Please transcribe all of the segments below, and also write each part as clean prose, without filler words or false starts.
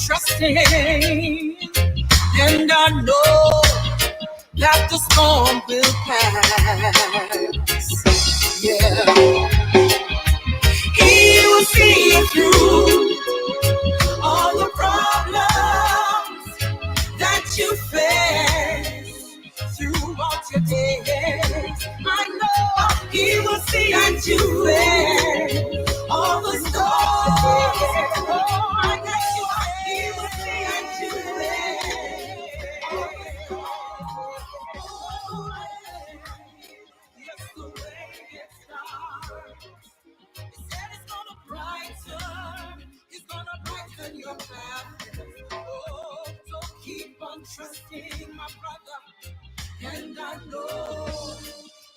trusting, and I know that the storm will pass. Yeah, He will see you through all the problems that you face throughout your days. I know He will see that you face all the storms. Oh, I guess He will see that you face all the storms. Yes, the way it starts. He said He's gonna brighten your path. Oh, so keep on trusting, my brother, and I know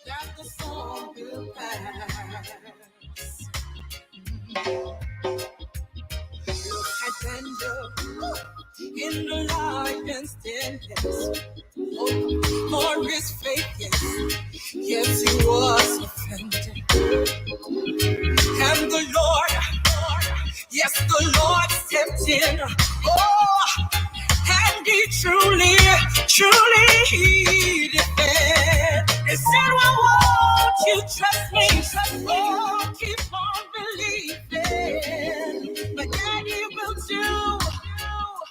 that the storm will pass. Look at Daniel in the lion's den, yes. Oh, for his faith, yes, he was offended. And the Lord, yes, the Lord stepped in. Oh, and He truly he defended. He said, well, won't you trust me? Oh, keep on believing. But then He will do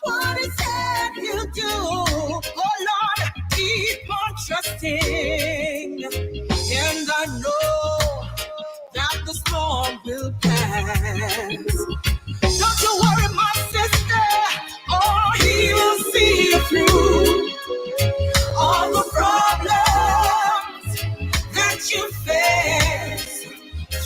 what He said He'll do. Oh, Lord, keep on trusting. And I know that the storm will pass. Don't you worry, my sister. Oh, He will see you through all the problems that you face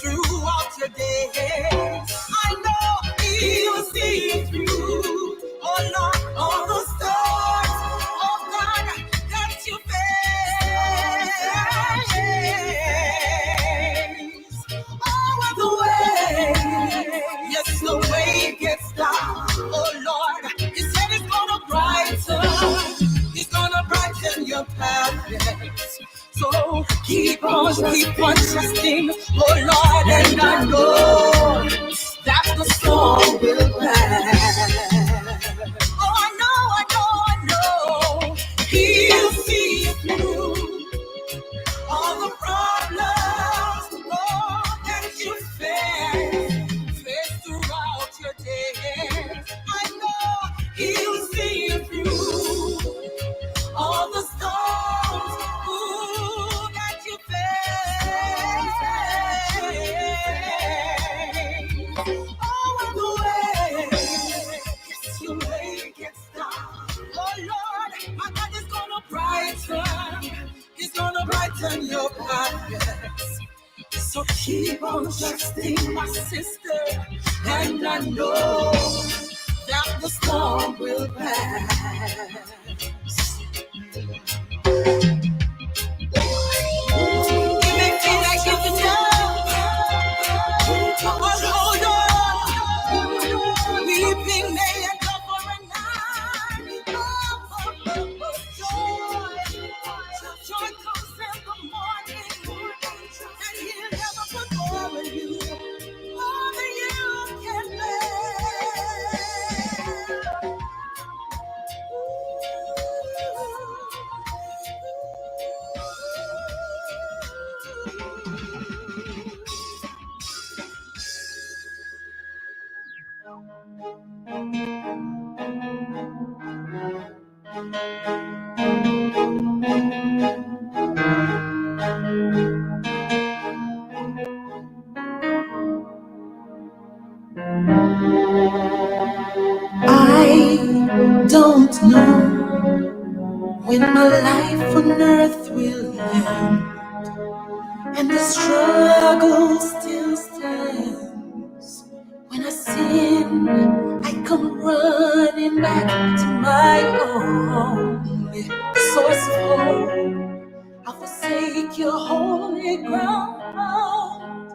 throughout your days. I know He will see you through. Oh Lord, all the storms, oh God, that you face. Over the way, yes, the way gets dark. Oh Lord, He said He's gonna brighten your path. Yes. So keep on trusting, oh Lord, and I know that the storm will pass. Oh, I know, He'll see you through all the problems, oh, that you face throughout your days. I know He'll see you through all the storms, ooh, that you face. Over the way, yes, your way gets dark. Oh Lord, my God is gonna brighten. He's gonna brighten your path. Yes. So keep on trusting, my sister, and I know that the storm will pass. You may feel like giving up, but hold on. Weeping may endure for a night. Joy comes in the morning, and He'll never put more in you, more than you can bear. I don't know when my life on earth will end, and the struggle still stands. When I sin, I come running back to my only source of hope. I'll forsake your holy ground,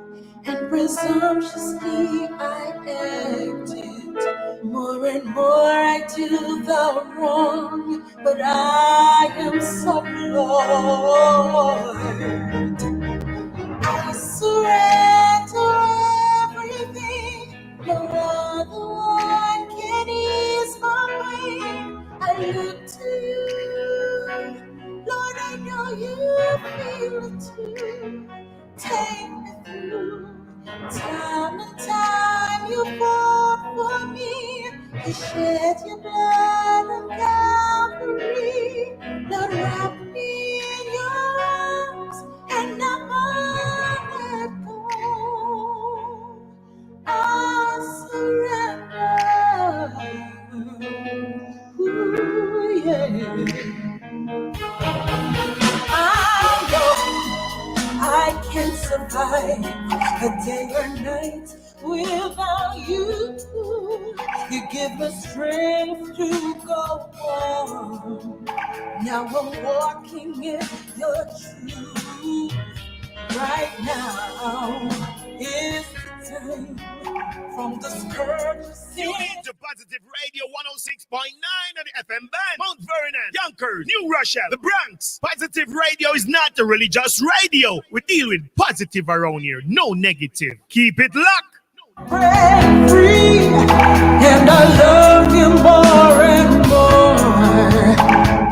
and presumptuously I acted. More and more I do the wrong, but I am so Lord. I surrender everything. No other one can ease my You shed your blood on Calvary, Lord, wrap me in your arms and never let go. I surrender. Ooh, yeah. I know I can't survive a day or night without you. You give me strength to go on. Now I'm walking in your truth. Right now is the time from the scourge of sin. You into Positive Radio 106.9 on the FM band. Mount Vernon, Yonkers, New Rochelle, the Bronx. Positive Radio is not a religious radio. We deal with positive around here, no negative. Keep it locked. Break free, and I love you more and more.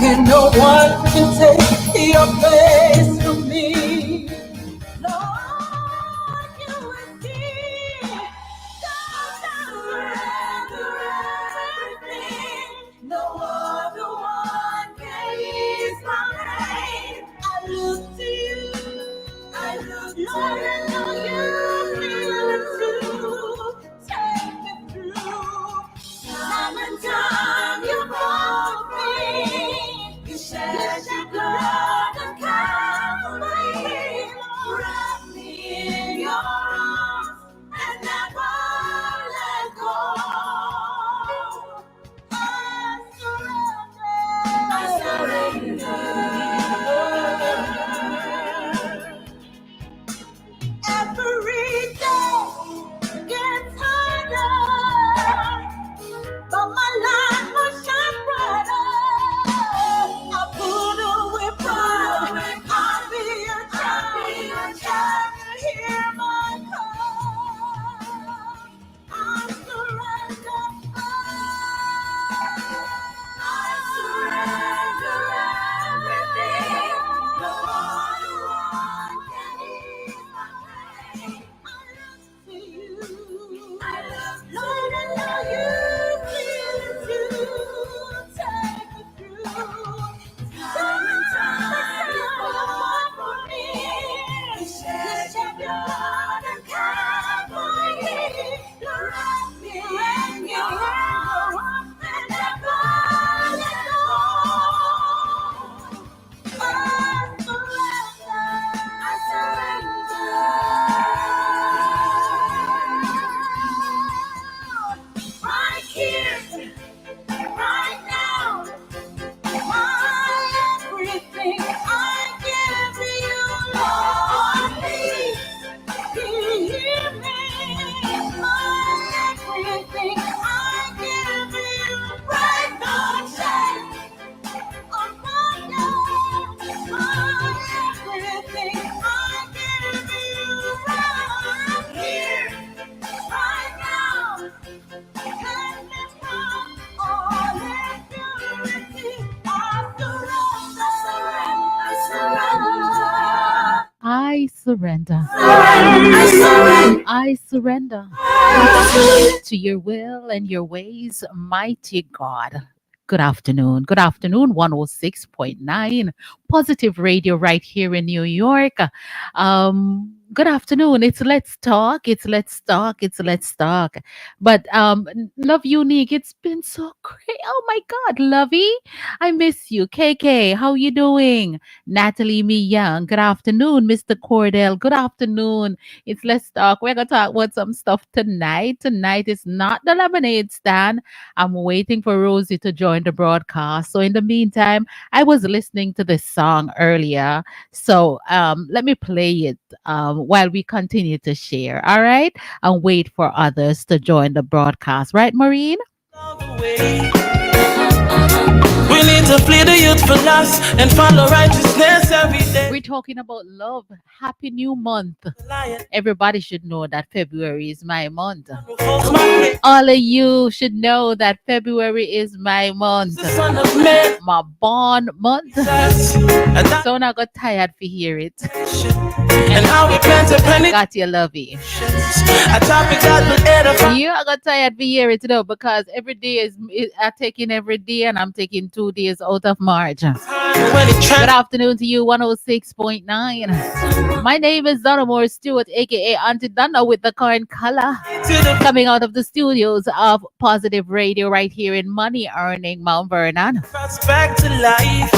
And no one can take your place from me. Lord, you will see. God, I surrender everything. No other one can ease my pain. I look to you. I look to Lord, I know you feel it too. Take me through. Time and time you brought me. You shed your blood on Calvary. Wrap me in your arms and never let go. I surrender. Every day gets harder, but my light will shine brighter. I put away pride. I'll be a child. Hear my call. I surrender. I surrender everything. No one can ease my pain. I look to you. Lord, I know you feel it too. Take me through. Time and time you fought for me. You shed your blood on Calvary. You wrapped me in your arms and never let go. I surrender. Right here, right now, my everything I give you, Lord, please hear me. My everything I give you, break the chains of my life. My everything I give you, right here, right now. Let me come all in purity. I surrender. I surrender to your will and your ways, mighty God. Good afternoon. Good afternoon, 106.9 Positive Radio right here in New York. Good afternoon. It's Let's Talk. It's Let's Talk. It's Let's Talk. But Love Unique, it's been so great. Oh my God, Lovey, I miss you. KK, how you doing? Natalie Me Young, good afternoon. Mr. Cordell, good afternoon. It's Let's Talk. We're gonna talk about some stuff tonight. Tonight is not the lemonade stand. I'm waiting for Rosie to join the broadcast. So in the meantime, I was listening to this song earlier. So let me play it while we continue to share. All right. And wait for others to join the broadcast. Right, Maureen? We need to flee the youthful lust and follow righteousness every day. We're talking about love. Happy new month. Everybody should know that February is my month. All of you should know that February is my month. My born month. So I got tired to hear it. and how we plan to penetrate. Got you, lovey. A topic that will edify. You are gonna tired for hear it though, because every day I'm taking every day, and I'm taking 2 days out of March. When it Good trans afternoon to you, 106.9. My name is Donna Moore Stewart, aka Auntie Donna with the current color. to the Coming out of the studios of Positive Radio right here in Money Earning Mount Vernon. fast back to life.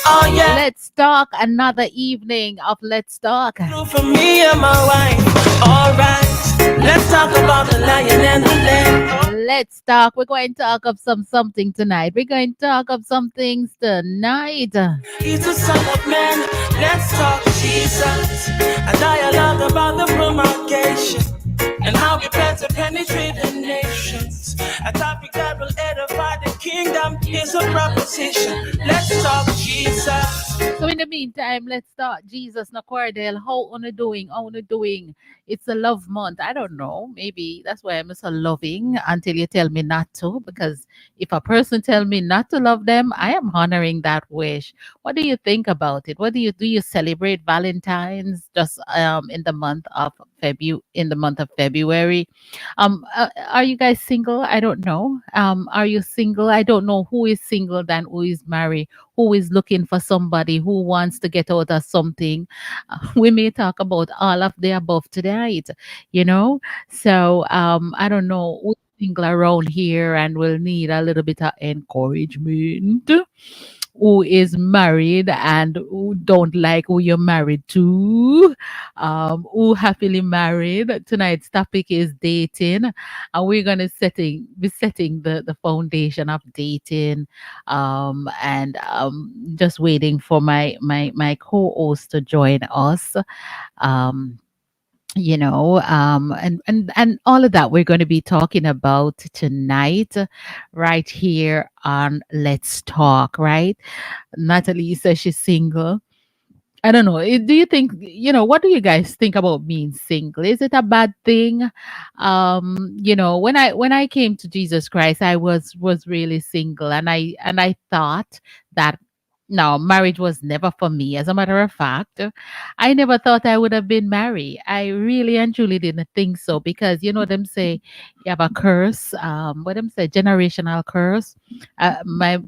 Oh yeah, Let's talk, another evening of Let's Talk. do for me and my wife. Alright, let's talk about the lion and the lamb. Let's talk. We're going to talk of something tonight. We're going to talk of some things tonight. He's the Son of Man. Let's talk Jesus. A dialogue about the promulgation and how we plan to penetrate the nations. A topic that will edify the kingdom is a proposition. Let's talk Jesus. So in the meantime, let's start. Jesus Nakwardel, how on doing? How on doing? It's a love month. I don't know. Maybe that's why I'm so loving until you tell me not to. Because if a person tell me not to love them, I am honoring that wish. What do you think about it? What do? You celebrate Valentine's just in the month of February? Are you guys single? I don't know. Are you single? I don't know who is single than who is married, who is looking for somebody, who wants to get out of something. We may talk about all of the above tonight, you know. So I don't know who's single around here and will need a little bit of encouragement, who is married and who don't like who you're married to, who happily married. Tonight's topic is dating, and we're gonna be setting the foundation of dating, and just waiting for my co-host to join us. Um, and all of that we're going to be talking about tonight right here on Let's Talk, right? Natalie says she's single. I don't know. Do you think, what do you guys think about being single? Is it a bad thing? When I came to Jesus Christ, I was really single, and I thought that no, marriage was never for me. As a matter of fact, I never thought I would have been married. I really and truly didn't think so, because them say you have a curse. What them say, generational curse. My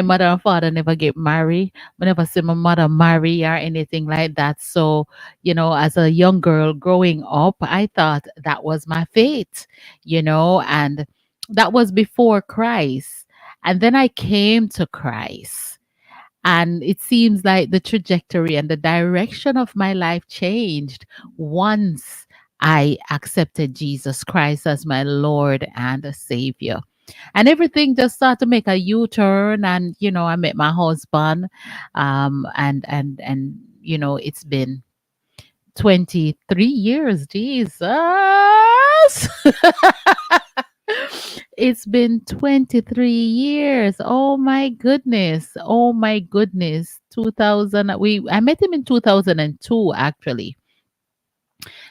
mother and father never get married. I never see my mother marry or anything like that. So, as a young girl growing up, I thought that was my fate, and that was before Christ. And then I came to Christ. And it seems like the trajectory and the direction of my life changed once I accepted Jesus Christ as my Lord and Savior. And everything just started to make a U-turn. And I met my husband, and it's been 23 years. Jesus. It's been 23 years. Oh my goodness. Oh my goodness. 2000, I met him in 2002 actually.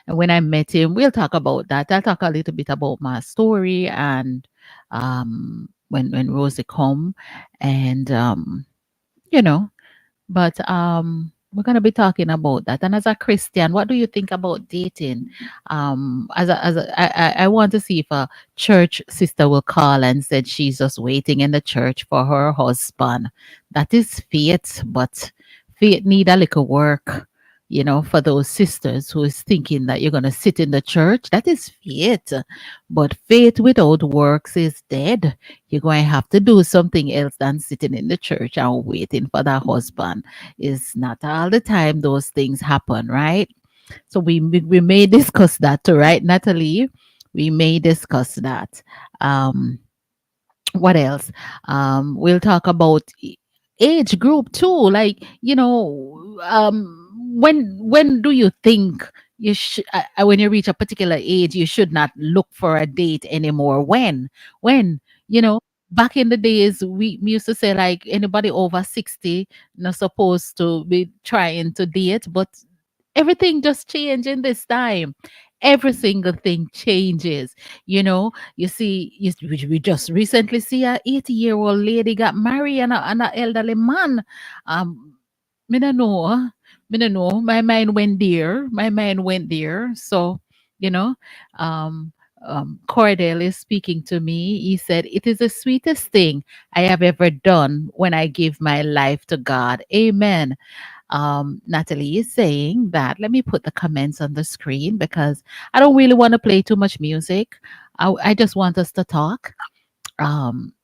And when I met him, we'll talk about that. I'll talk a little bit about my story, and when Rosie come, and you know but we're going to be talking about that. And as a Christian, what do you think about dating? I want to see if a church sister will call and said she's just waiting in the church for her husband. That is faith, but faith need a little work. For those sisters who is thinking that you're going to sit in the church, that is faith. But faith without works is dead. You're going to have to do something else than sitting in the church and waiting for that husband. It's not all the time those things happen, right? So we may discuss that too, right, Natalie? We may discuss that. What else? We'll talk about age group too. Like, when do you think you should, when you reach a particular age, you should not look for a date anymore? When back in the days, we used to say like anybody over 60 not supposed to be trying to date, but everything just changed in this time. Every single thing changes. You see, we just recently see a 80-year-old lady got married, and an elderly man. Me don't know. I don't know. My mind went there. My mind went there. So, you know, um, Cordell is speaking to me. He said, "It is the sweetest thing I have ever done when I give my life to God." Amen. Natalie is saying that. Let me put the comments on the screen because I don't really want to play too much music. I just want us to talk. Um,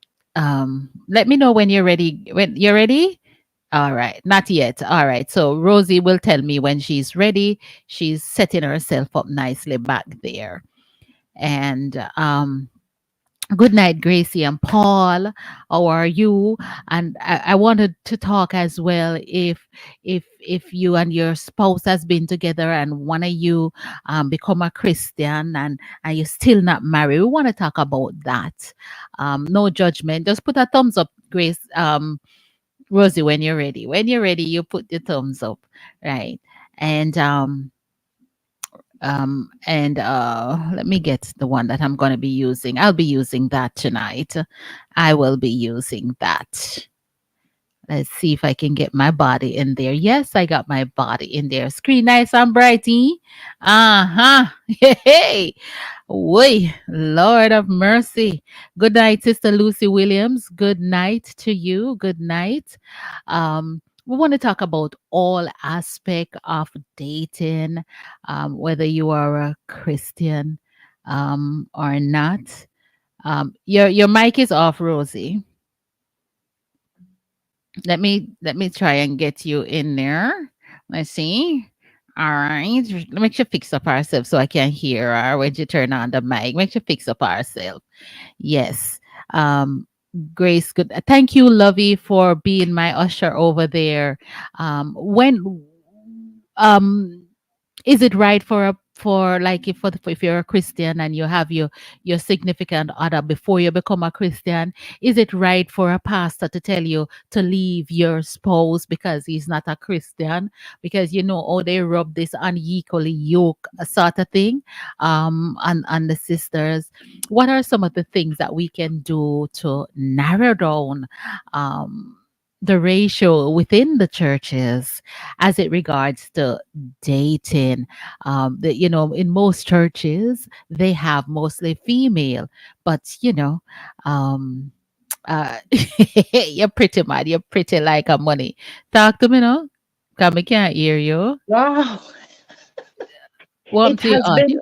let me know when you're ready. When you're ready. All right, not yet. All right, so Rosie will tell me when she's ready. She's setting herself up nicely back there. And good night, Gracie and Paul. How are you? And I wanted to talk as well if you and your spouse has been together and one of you become a Christian and you're still not married. We want to talk about that. No judgment. Just put a thumbs up, Grace. Rosie, when you're ready. When you're ready, you put your thumbs up, right? And let me get the one that I'm going to be using. I'll be using that tonight. I will be using that. Let's see if I can get my body in there. Yes, I got my body in there. Screen nice and brighty. Uh-huh. Hey. Woi, Lord of mercy. Good night, Sister Lucy Williams. Good night to you. Good night. We want to talk about all aspect of dating, whether you are a Christian or not. Your mic is off, Rosie. Let me try and get you in there. Let's see. All right. Make sure fix up ourselves so I can hear her when you turn on the mic. Make sure fix up ourselves. Yes. Um, Grace, good. Thank you, Lovey, for being my usher over there. When is it right for a for like if you're a Christian and you have your significant other before you become a Christian, is it right for a pastor to tell you to leave your spouse because he's not a Christian? Because you know, oh, they rub this unequally yoke sort of thing on the sisters. What are some of the things that we can do to narrow down the ratio within the churches as it regards to dating? In most churches they have mostly female, but you're pretty mad, you're pretty like a money. Talk to me now, come, I can't hear you. Wow, What it to you has on? been.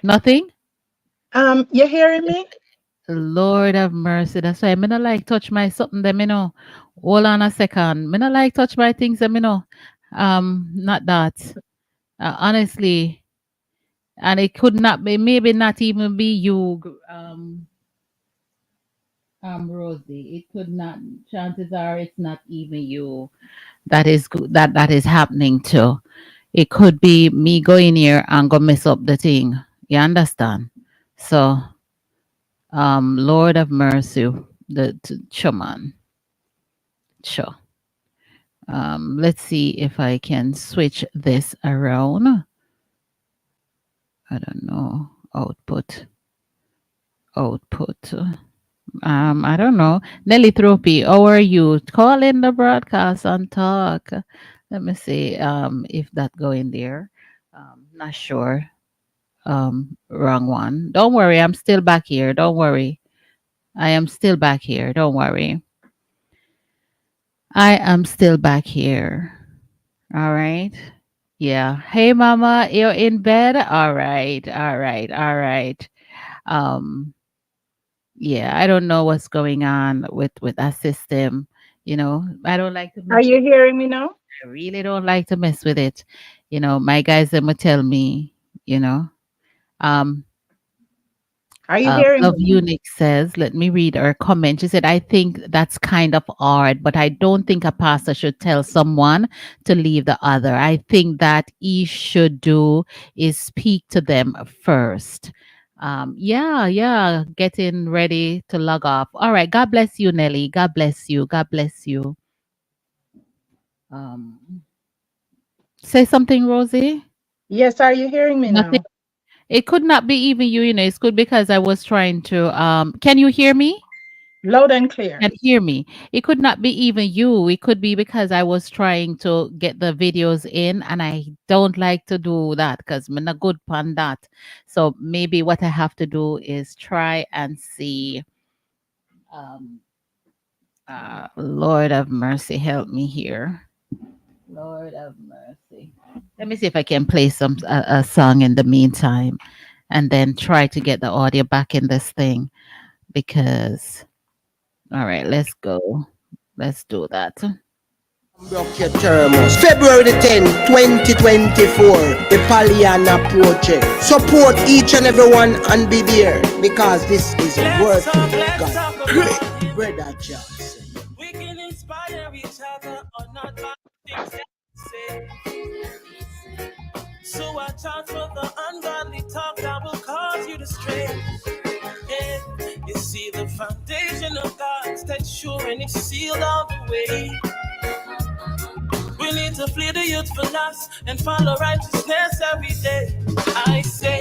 Nothing. You hearing me? Lord have mercy. That's why me not like touch my something them, Hold on a second. Me not like touch my things them, Not that. Honestly, and it could not be, maybe not even be you, Rosie. It could not. Chances are it's not even you. That is good. That is happening too. It could be me going here and go mess up the thing. You understand? So, Lord of mercy, shaman. Sure. Let's see if I can switch this around. I don't know. Output. I don't know. Nelly Tropy, how are you? Call in the broadcast and talk. Let me see if that go in there. Not sure. Wrong one. Don't worry, I'm still back here. Don't worry. I am still back here. Don't worry. I am still back here. All right. Yeah. Hey mama, you're in bed? All right. All right. All right. Um yeah, I don't know what's going on with that system. I don't like to Are mess with you hearing me now? I really don't like to mess with it. My guys them will tell me, you know. Um Are you hearing Love me now? Unique says, let me read her comment. She said, I think that's kind of odd, but I don't think a pastor should tell someone to leave the other. I think that he should do is speak to them first. Yeah, getting ready to log off. All right. God bless you, Nelly. God bless you. God bless you. Um, say something, Rosie. Yes, are you hearing me Nothing. now? It could not be even you, It's good because I was trying to can you hear me? Loud and clear. Can hear me. It could not be even you. It could be because I was trying to get the videos in and I don't like to do that because I'm not good on that. So maybe what I have to do is try and see. Um, Lord of mercy, help me here. Lord of mercy. Let me see if I can play a song in the meantime and then try to get the audio back in this thing because all right, let's go. Let's do that. February the 10th, 2024, the Pollyanna Project. Support each and everyone and be there because this is a word from God. Great Brother Johnson. We can inspire each other or not by things that we say. So watch out for the ungodly talk that will cause you to stray. Yeah. You see, the foundation of God stands sure and it's sealed all the way. We need to flee the youthful lust and follow righteousness every day. I say,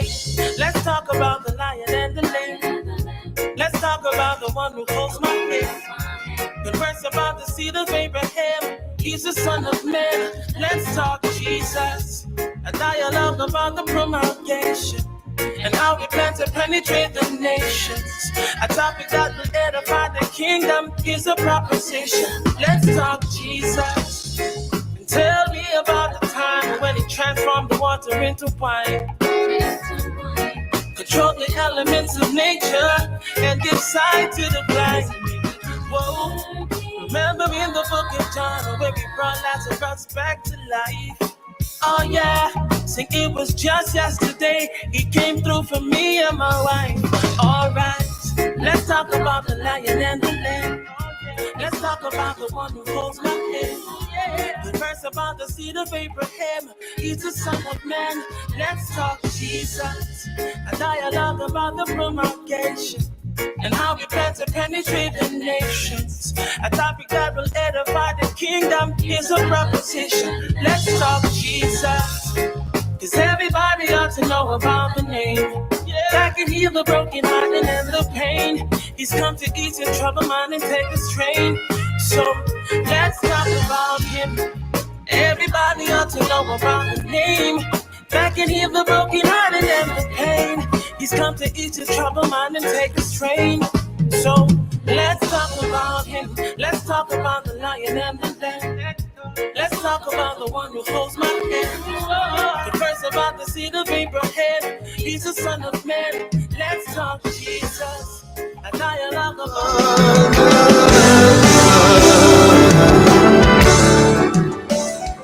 let's talk about the lion and the lamb. Let's talk about the one who holds my hand. Converse about the seed of Abraham. He's the son of man. Let's talk Jesus. A dialogue about the promulgation and how we plan to penetrate the nations. A topic that will edify the kingdom is a proposition. Let's talk Jesus. And tell me about the time when he transformed the water into wine. Control the elements of nature and give sight to the blind. Whoa. Remember in the book of John where we brought Lazarus back to life. Oh yeah, sing it was just yesterday. He came through for me and my wife. Alright, let's talk about the lion and the lamb. Let's talk about the one who holds my hand. The verse about the seed of Abraham. He's the son of man. Let's talk Jesus. A dialogue about the promulgation and how we plan to penetrate the nations. A topic that will edify the kingdom is a proposition. Let's talk Jesus. Cause everybody ought to know about the name. That can heal the broken hearted and the pain. He's come to ease your troubled mind and take a strain. So let's talk about him. Everybody ought to know about the name. That can heal the broken hearted and the pain. He's come to ease your troubled mind and take a strain. So let's talk about him. Let's talk about the lion and the lamb. Let's talk about the one who holds my hand. The verse about the seed of Abraham. He's the son of man. Let's talk Jesus. A dialogue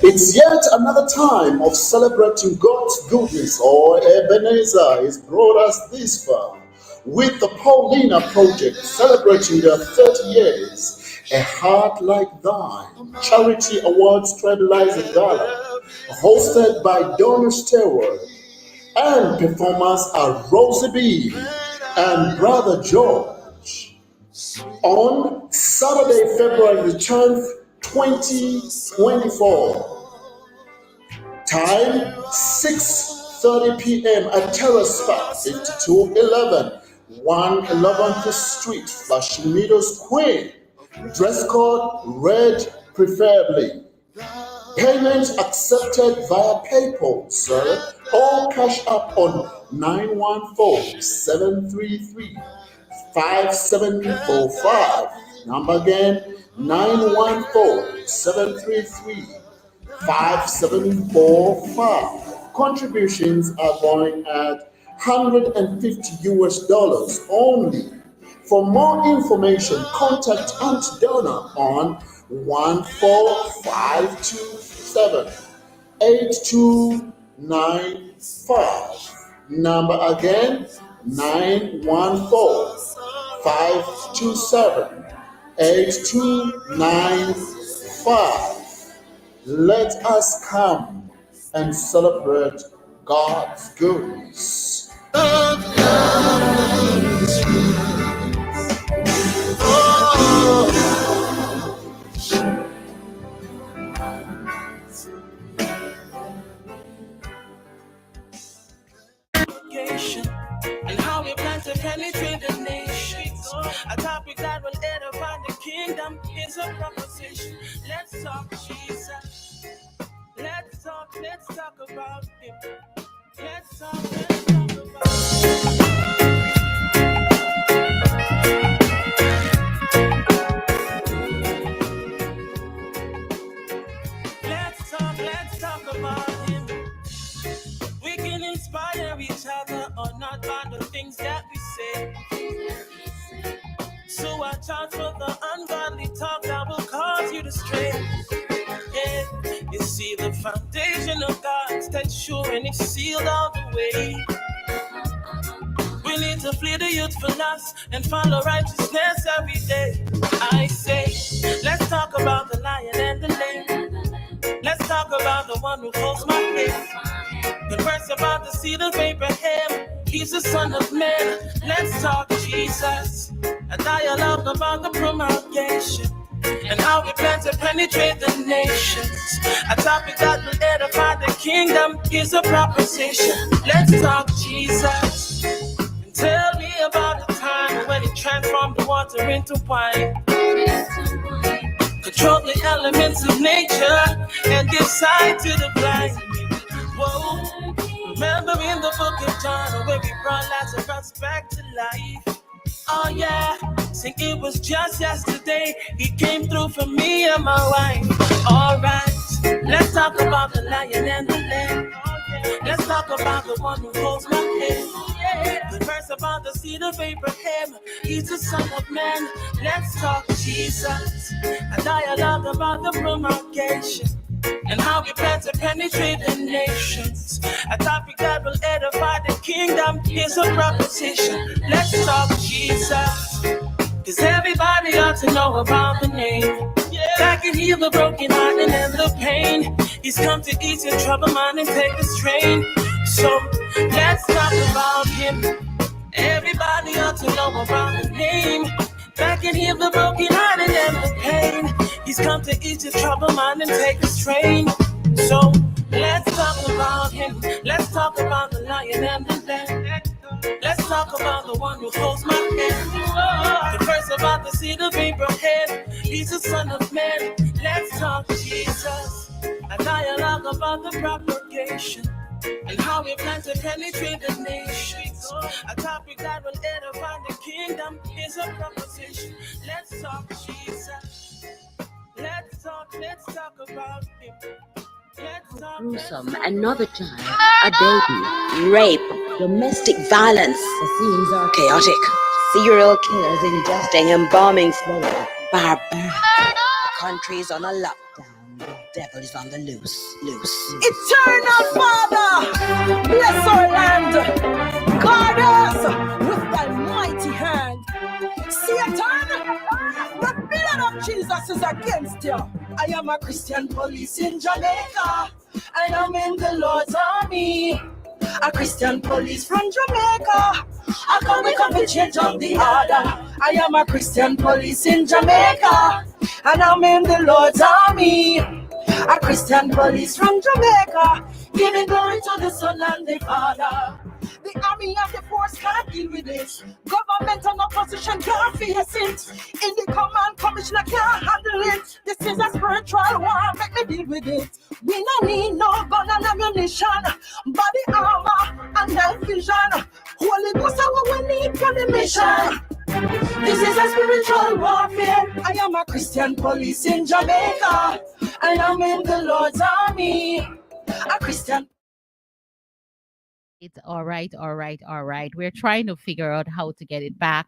It's yet another time of celebrating God's goodness. Ebenezer has brought us this far with the Paulina Project celebrating their 30 years. A Heart Like Thine Charity Awards Tribalizer Gala hosted by Donna Stewart, and performers are Rosie B and Brother George on Saturday, February the 10th, 2024. Time 6:30 p.m. at Terrace Park, 5211 111th Street, Flushing Meadows, Queen. Dress code red preferably. Payment accepted via PayPal, sir, or cash up on 914-733-5745. Number again, 914-733-5745. Contributions are going at $150 only. For more information, contact Aunt Donna on 14527-8295. Number again, 914-527-8295. Let us come and celebrate God's goodness. and how we plan to penetrate the nations. A topic that will edify the kingdom is a proposition. Let's talk Jesus. Let's talk about him. Let's talk about let's talk about him. We can inspire each other or not by the things that we say. So watch out for the ungodly talk that will cause you to stray. Yeah, you see the foundation of God stands sure and it's sealed all the way. We need to flee the youthful lust and follow righteousness every day. I say, let's talk about the lion and the lamb. Let's talk about the one who holds my hand. The verse about the seed of Abraham. He's the son of man. Let's talk Jesus. A dialogue about the promulgation and how we plan to penetrate the nations. A topic that will edify the kingdom is a proposition. Let's talk Jesus. And tell me about the time when he transformed the water into wine. Control the elements of nature and give sight to the blind. Whoa, remember in the book of John where we brought Lazarus back to life. Oh yeah, sing it was just yesterday. He came through for me and my wife. Alright, let's talk about the lion and the lamb. Let's talk about the one who holds my hand. The verse about the seed of Abraham. He's the son of man. Let's talk Jesus. A dialogue about the promulgation and how we plan to penetrate the nations. A topic that will edify the kingdom is a proposition. Let's talk Jesus. Cause everybody ought to know about the name. That can heal the broken hearted and the pain. He's come to ease your troubled mind and take the strain. So let's talk about him. Everybody ought to know about the name. That can heal the broken hearted and the pain. He's come to ease your troubled mind and take the strain. So let's talk about him. Let's talk about the lion and the lamb. Let's talk about the one who holds my hand. The verse about the seed of Abraham. He's the son of man. Let's talk Jesus. A dialogue about the propagation and how we plan to penetrate the nations. A topic that will edify the kingdom is a proposition. Let's talk Jesus. Let's talk about him. Gruesome, another child, a baby, rape, domestic violence, the scenes are chaotic, serial killers ingesting and bombing Florida, barbaric, countries on a lockdown, the devil is on the loose. Eternal Father, bless our land, guard us with thy mighty hand. Satan, the blood of Jesus is against you. I am a Christian police in Jamaica. I am in the Lord's army. A Christian police from Jamaica. I come to change up the order. I am a Christian police in Jamaica. And I'm in the Lord's army. A Christian police from Jamaica. Giving glory to the Son and the Father. The army and the force can't deal with this. Government and opposition can't face it. In the command commissioner can't handle it. This is a spiritual war, make me deal with it. We don't need no gun and ammunition, body armor and night vision. Holy Ghost is what we need for the mission. This is a spiritual warfare. I am a Christian police in Jamaica. I am in the Lord's army. A Christian. It's all right. We're trying to figure out how to get it back.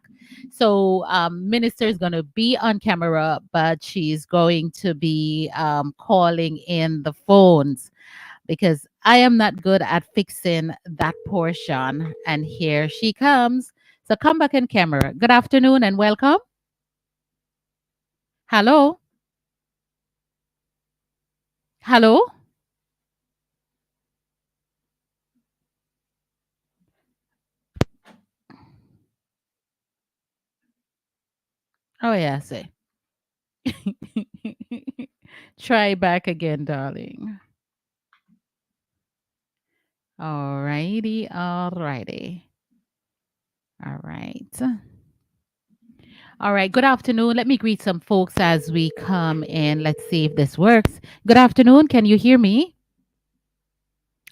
So, Minister is going to be on camera, but she's going to be calling in the phones because I am not good at fixing that portion. And here she comes. So, come back in camera. Good afternoon and welcome. Hello. Hello. Oh, yeah, say. Try back again, darling. All righty. All right. All right. Good afternoon. Let me greet some folks as we come in. Let's see if this works. Good afternoon. Can you hear me?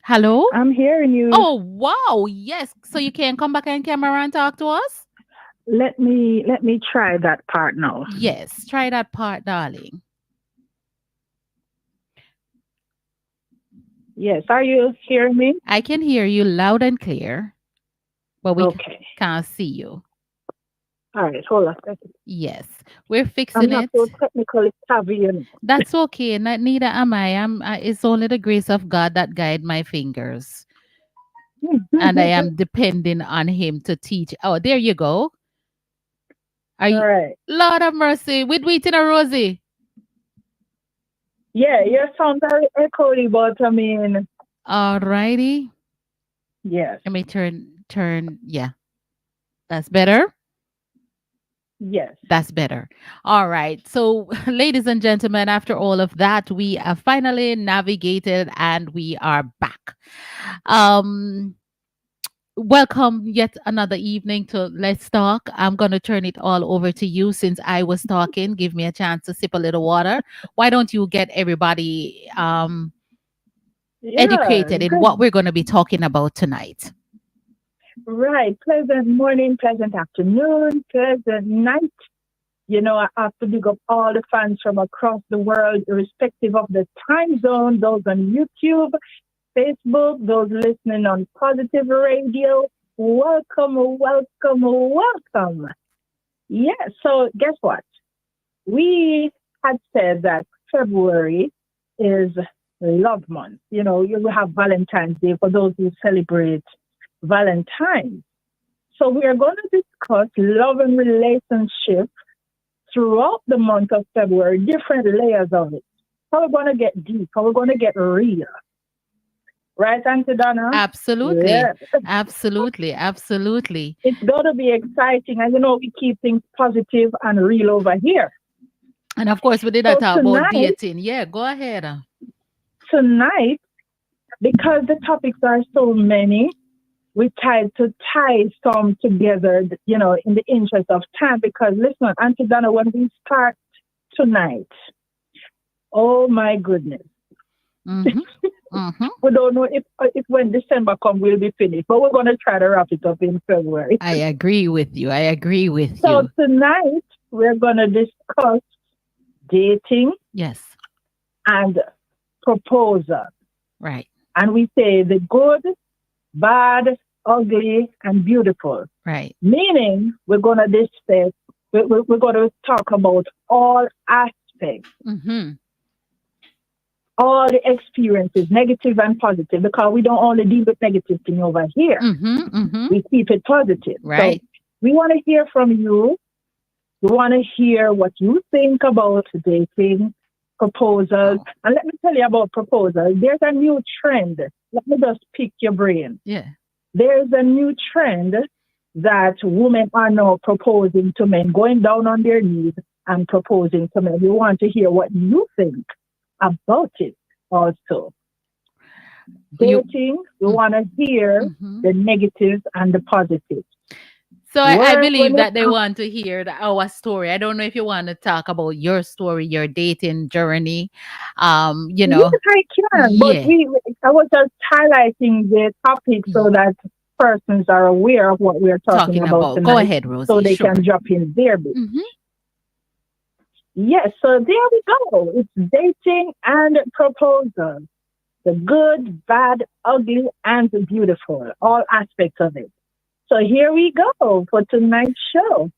Hello? I'm hearing you. Oh, wow. Yes. So you can come back on camera and talk to us? Let me try that part now. Yes. Try that part, darling. Yes, are you hearing me? I can hear you loud and clear, but we Okay. can't see you. All right, hold on a second. Yes. We're I'm fixing not it. so technically savvy, you know. That's okay. Neither am I. It's only the grace of God that guide my fingers. And I am depending on him to teach. Oh, there you go. Are All you right. Lord of mercy? With waiting a Rosie. Yeah, your sound very echoey, but I mean, All righty. yes, Let me turn. Yeah. That's better. yes. That's better. All right. So, ladies and gentlemen, after all of that, we have finally navigated and we are back. Welcome yet another evening to Let's Talk. I'm going to turn it all over to you since I was talking. Give me a chance to sip a little water. Why don't you get everybody Yeah, educated in good. what we're going to be talking about tonight? Right. Pleasant morning, pleasant afternoon, pleasant night. You know, I have to big up all the fans from across the world, irrespective of the time zone, those on YouTube, Facebook, those listening on Positive Radio. Welcome, welcome, welcome. Yeah, so guess what? We had said that February is Love Month. You know, you will have Valentine's Day for those who celebrate Valentine's. So we are going to discuss love and relationship throughout the month of February, different layers of it. How we're going to get deep, how we're going to get real. Right, Auntie Donna? Absolutely. Yeah. Absolutely. Absolutely. It's going to be exciting. And you know, we keep things positive and real over here. And of course, we did So not talk about tonight, dating. Yeah, go ahead. tonight, because the topics are so many, we tried to tie some together, you know, in the interest of time. Because listen, Auntie Donna, when we start tonight, oh my goodness. Mm-hmm. Mm-hmm. We don't know if when December comes, we'll be finished. But we're going to try to wrap it up in February. I agree with you. I agree with So you. tonight, we're going to discuss dating Yes. and proposal. Right. And we say the good, bad, ugly, and beautiful. Right. Meaning, we're going to discuss, we're going to talk about all aspects, Mm-hmm. all the experiences, negative and positive, because we don't only deal with negative thing over here. Mm-hmm. Mm-hmm. We keep it positive. Right. So we want to hear from you. We want to hear what you think about dating, proposals. Oh. And let me tell you about proposals. There's a new trend. Let me just pick your brain. Yeah. There's a new trend that women are now proposing to men, going down on their knees and proposing to men. We want to hear what you think about it also. Dating, we want to hear Mm-hmm. the negatives and the positives. So I Where- believe when that it they comes- want to hear our story. I don't know if you want to talk about your story, your dating journey. You know. Yes, I can. But Yeah. I was just highlighting the topic so that persons are aware of what we are talking about tonight. Go ahead, Rosie. So they Sure. can drop in their bit. Mm-hmm. Yes, so there we go. It's dating and proposal. The good, bad, ugly, and the beautiful. All aspects of it. So here we go for tonight's show.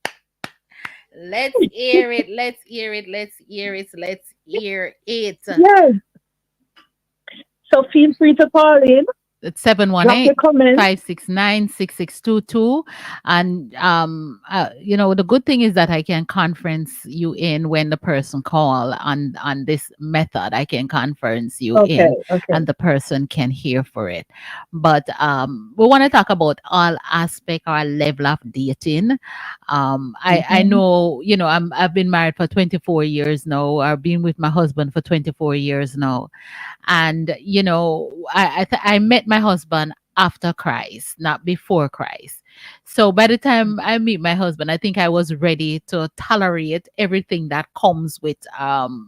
Let's hear it. Let's hear it. Let's hear it. Let's hear it. Yes. So feel free to call in. It's Drop 718 your comments. 569-6622. And you know, the good thing is that I can conference you in when the person call on this method. I can conference you in Okay. and the person can hear for it. But we want to talk about all aspect or level of dating. I know, you know, I've been married for 24 years now. I've been with my husband for 24 years now. And you know, I met my husband after Christ, not before Christ. So by the time I meet my husband, I think I was ready to tolerate everything that comes with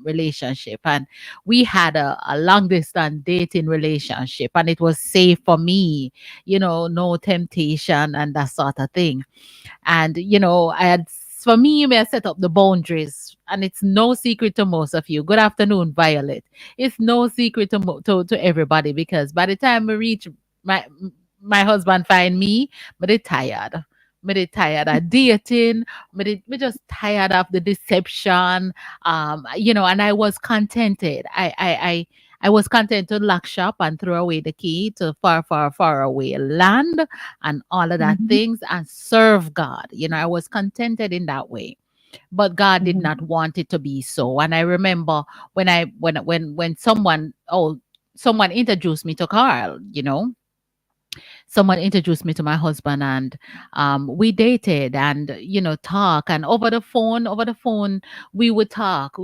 relationship. And we had a long distance dating relationship, and it was safe for me, no temptation and that sort of thing. And for me, you may have set up the boundaries, and it's no secret to most of you. Good afternoon, Violet. It's no secret to everybody, because by the time we reach my my husband find me, but they tired. Me they tired of dating. Me just tired of the deception. And I was contented. I was content to lock shop and throw away the key to far, far, far away land and all of that Mhm. things and serve God. I was contented in that way. But God did Mhm. not want it to be so. And I remember when someone introduced me to Carl, someone introduced me to my husband, and we dated and talk, and over the phone we would talk.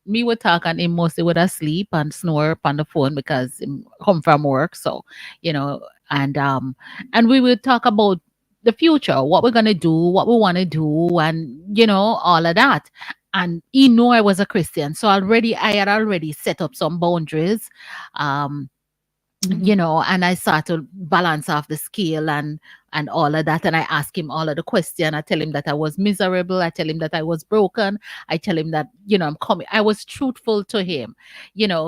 Me would talk, and him mostly would asleep and snore on the phone because him come from work. So you know and we would talk about the future, what we're gonna do, what we want to do, and all of that. And he knew I was a Christian, so I had already set up some boundaries. um Mhm. and I start to balance off the scale and all of that. And I ask him all of the question. I tell him that I was miserable. I tell him that I was broken. I tell him that, I'm coming. I was truthful to him,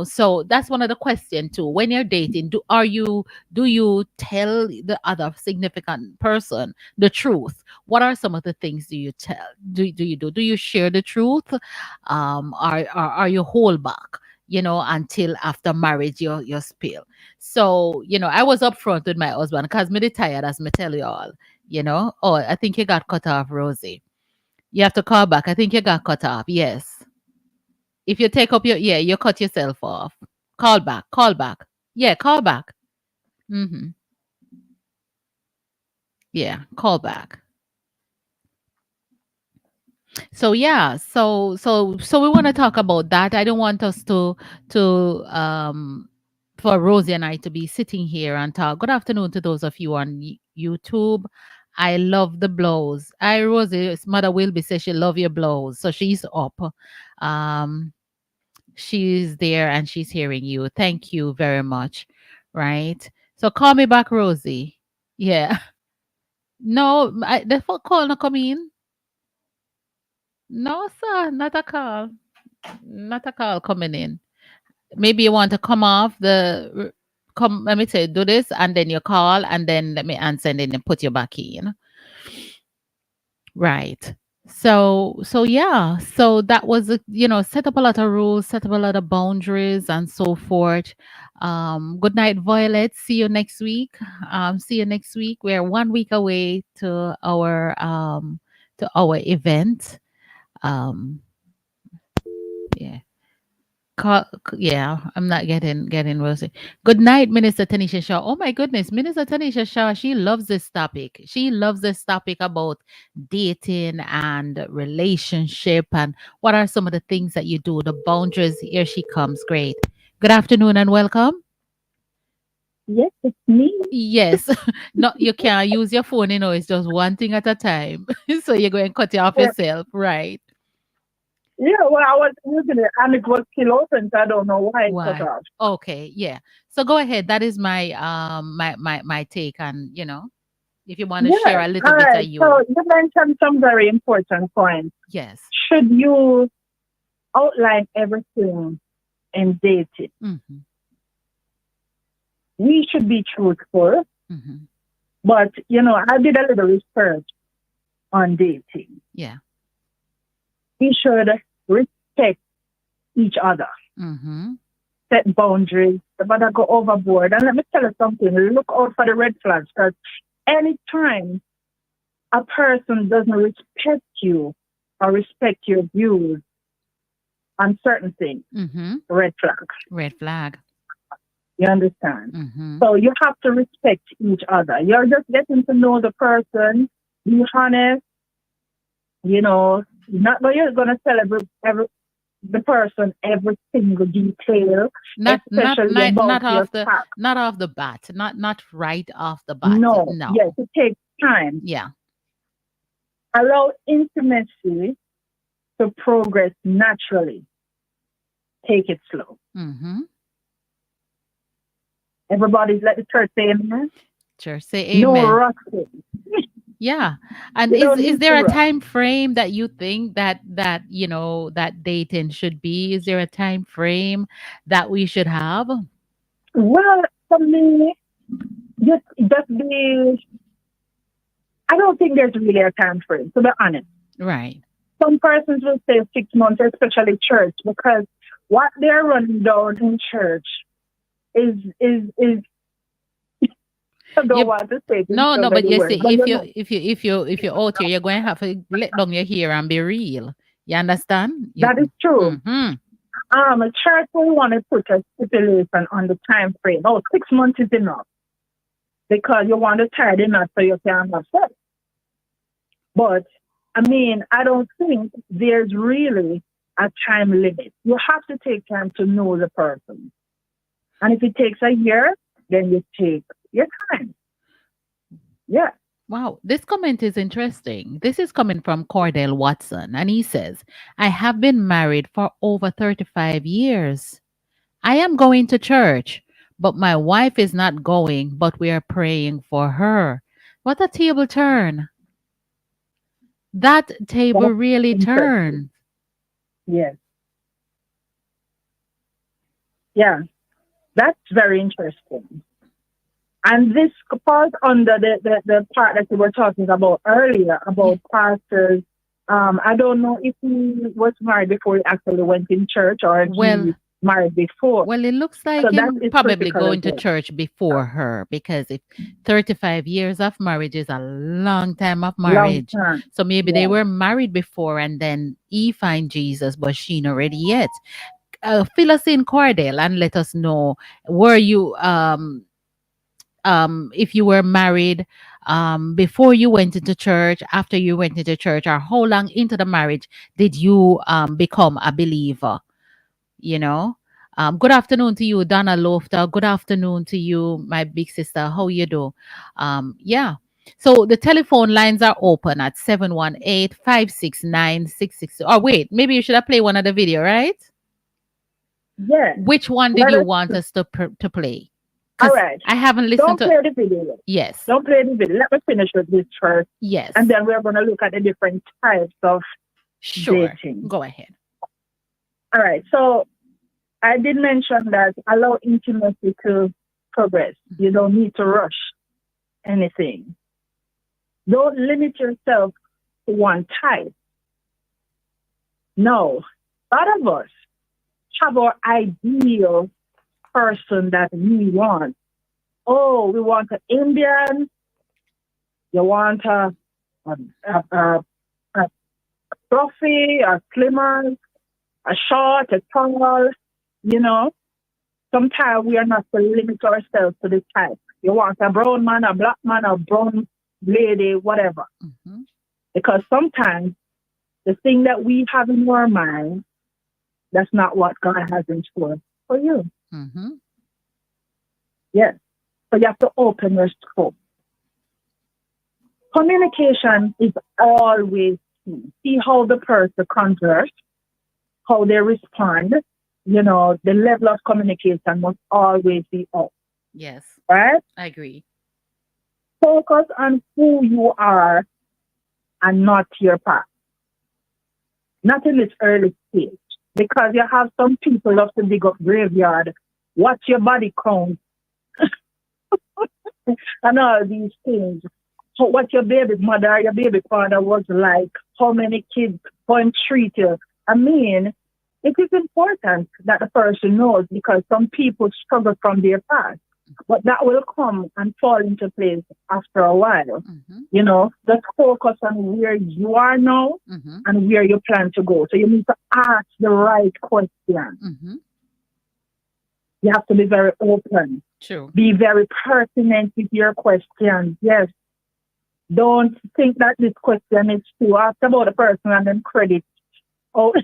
So that's one of the questions too. When you're dating, do you tell the other significant person the truth? What are some of the things do you tell? Do you do? Do you share the truth? Are you hold back? Until after marriage, you spill. So, I was upfront with my husband because me dey tired, as me tell you all, Oh, I think you got cut off, Rosie. You have to call back. I think you got cut off. Yes. If you take up you cut yourself off. Call back. Call back. Yeah, call back. Mm-hmm. Yeah, call back. So yeah, so we want to talk about that. I don't want us to for Rosie and I to be sitting here and talk. Good afternoon to those of you on YouTube. I love the blows. Rosie's mother Wilby says she love your blows, so she's up. Um, she's there and she's hearing you. Thank you very much. Right. So call me back, Rosie. Yeah. No, the phone call not come in. No, sir, not a call. Not a call coming in. Maybe you want to come off come, let me say, do this, and then you call, and then let me answer, and then you put you back in. Right. So yeah. So that was set up a lot of rules, set up a lot of boundaries, and so forth. Good night, Violet. See you next week. See you next week. We're 1 week away to our event. Um, yeah. Yeah, I'm not getting Rosie. Good night, Minister Tanisha Shaw. Oh my goodness, Minister Tanisha Shaw, she loves this topic. She loves this topic about dating and relationship and what are some of the things that you do, the boundaries. Here she comes. Great. Good afternoon and welcome. Yes, it's me. Yes. No, you can't use your phone, it's just one thing at a time. So you're going to cut it off Yeah, yourself, right? yeah, well, I was using it and it was still open, so I don't know why it cut Why? off. Okay, yeah. So go ahead. That is my take on, if you want to share Yes. a little All bit of right. So you. you mentioned some very important points. Yes. Should you outline everything in dating? Mm-hmm. We should be truthful, Mm-hmm. but I did a little research on dating. Yeah. We should respect each other, Mm-hmm. set boundaries, but I go overboard. And let me tell you something, look out for the red flags, because anytime a person doesn't respect you or respect your views on certain things, Mm-hmm. red flags. Red flag. You understand? Mm-hmm. So you have to respect each other. You're just getting to know the person, be honest, not that you're gonna tell every the person every single detail, especially Not about your past. not off the bat. Not right off the bat. No, No. yes, it takes time, Yeah. allow intimacy to progress naturally. Take it slow. Mm-hmm. Everybody's let the church say amen. Sure. Say No amen. rushing. Yeah. And You don't is need there to a rush. time frame that you think that that dating should be? Is there a time frame that we should have? Well, for me, just be. I don't think there's really a time frame, to be honest. Right. Some persons will say 6 months, especially church, because what they're running down in church is I don't Yep. want to say this No, so no, but many you words, see, but if you you know, if you if you if you're out here, you're going to have to let down your hair and be real. You understand? that is true. Mm-hmm. A church will want to put a stipulation on the time frame. Oh, 6 months is enough because you want to tie the knot so you can have sex. But I mean, I don't think there's really a time limit. You have to take time to know the person. And if it takes a year, then you take your time. Yeah. Wow, this comment is interesting. This is coming from Cordell Watson, and he says, I have been married for over 35 years. I am going to church, but my wife is not going, but we are praying for her. What a table turn. That table That's really interesting. turned. Yes. Yeah. That's very interesting. And this falls under the part that we were talking about earlier about pastors. I don't know if he was married before he actually went in church or if Well, he married before. Well, it looks like So that him is probably critical as going to well. church before her because if 35 years of marriage is a long time of Long marriage. term. So maybe they Yeah. were married before and then he find Jesus, but she not ready yet. Fill us in, Cordell, and let us know, were you if you were married before you went into church, after you went into church, or how long into the marriage did you become a believer? You know. Good afternoon to you, Donna Lofter. Good afternoon to you, my big sister. How you do? Yeah. So the telephone lines are open at 718-569-660. Oh, wait, maybe you should have played one of the video, right? Yeah. Which one did Let you us. want us to play? All Because right. I haven't listened Don't to. play the video yet. Yes. Don't play the video. Let me finish with this first. Yes. And then we're going to look at the different types of Sure. dating. Go ahead. All right. So I did mention that allow intimacy to progress. You don't need to rush anything. Don't limit yourself to one type. No. A lot of us have our ideal person that we want. Oh, we want an Indian. You want a fluffy, a slimmer, a short, a tall. You know, sometimes we are not to limit ourselves to this type. You want a brown man, a black man, a brown lady, whatever. Mm-hmm. Because sometimes the thing that we have in our mind, that's not what God has in store for you. Mm-hmm. Yes. So you have to open your scope. Communication is always key. See how the person converse, how they respond. You know, the level of communication must always be up, Yes, right? I agree. Focus on who you are and not your past. Not in this early stage. Because you have some people love to dig up graveyard, watch your body count, and all these things. So what your baby mother, your baby father was like, how many kids, how him treat you. I mean, it is important that the person knows because some people struggle from their past. But that will come and fall into place after a while. Mm-hmm. You know, just focus on where you are now Mm-hmm. and where you plan to go. So you need to ask the right question. Mm-hmm. You have to be very open. True. Be very pertinent with your questions. Yes. Don't think that this question is to ask about a person and then credit. Oh,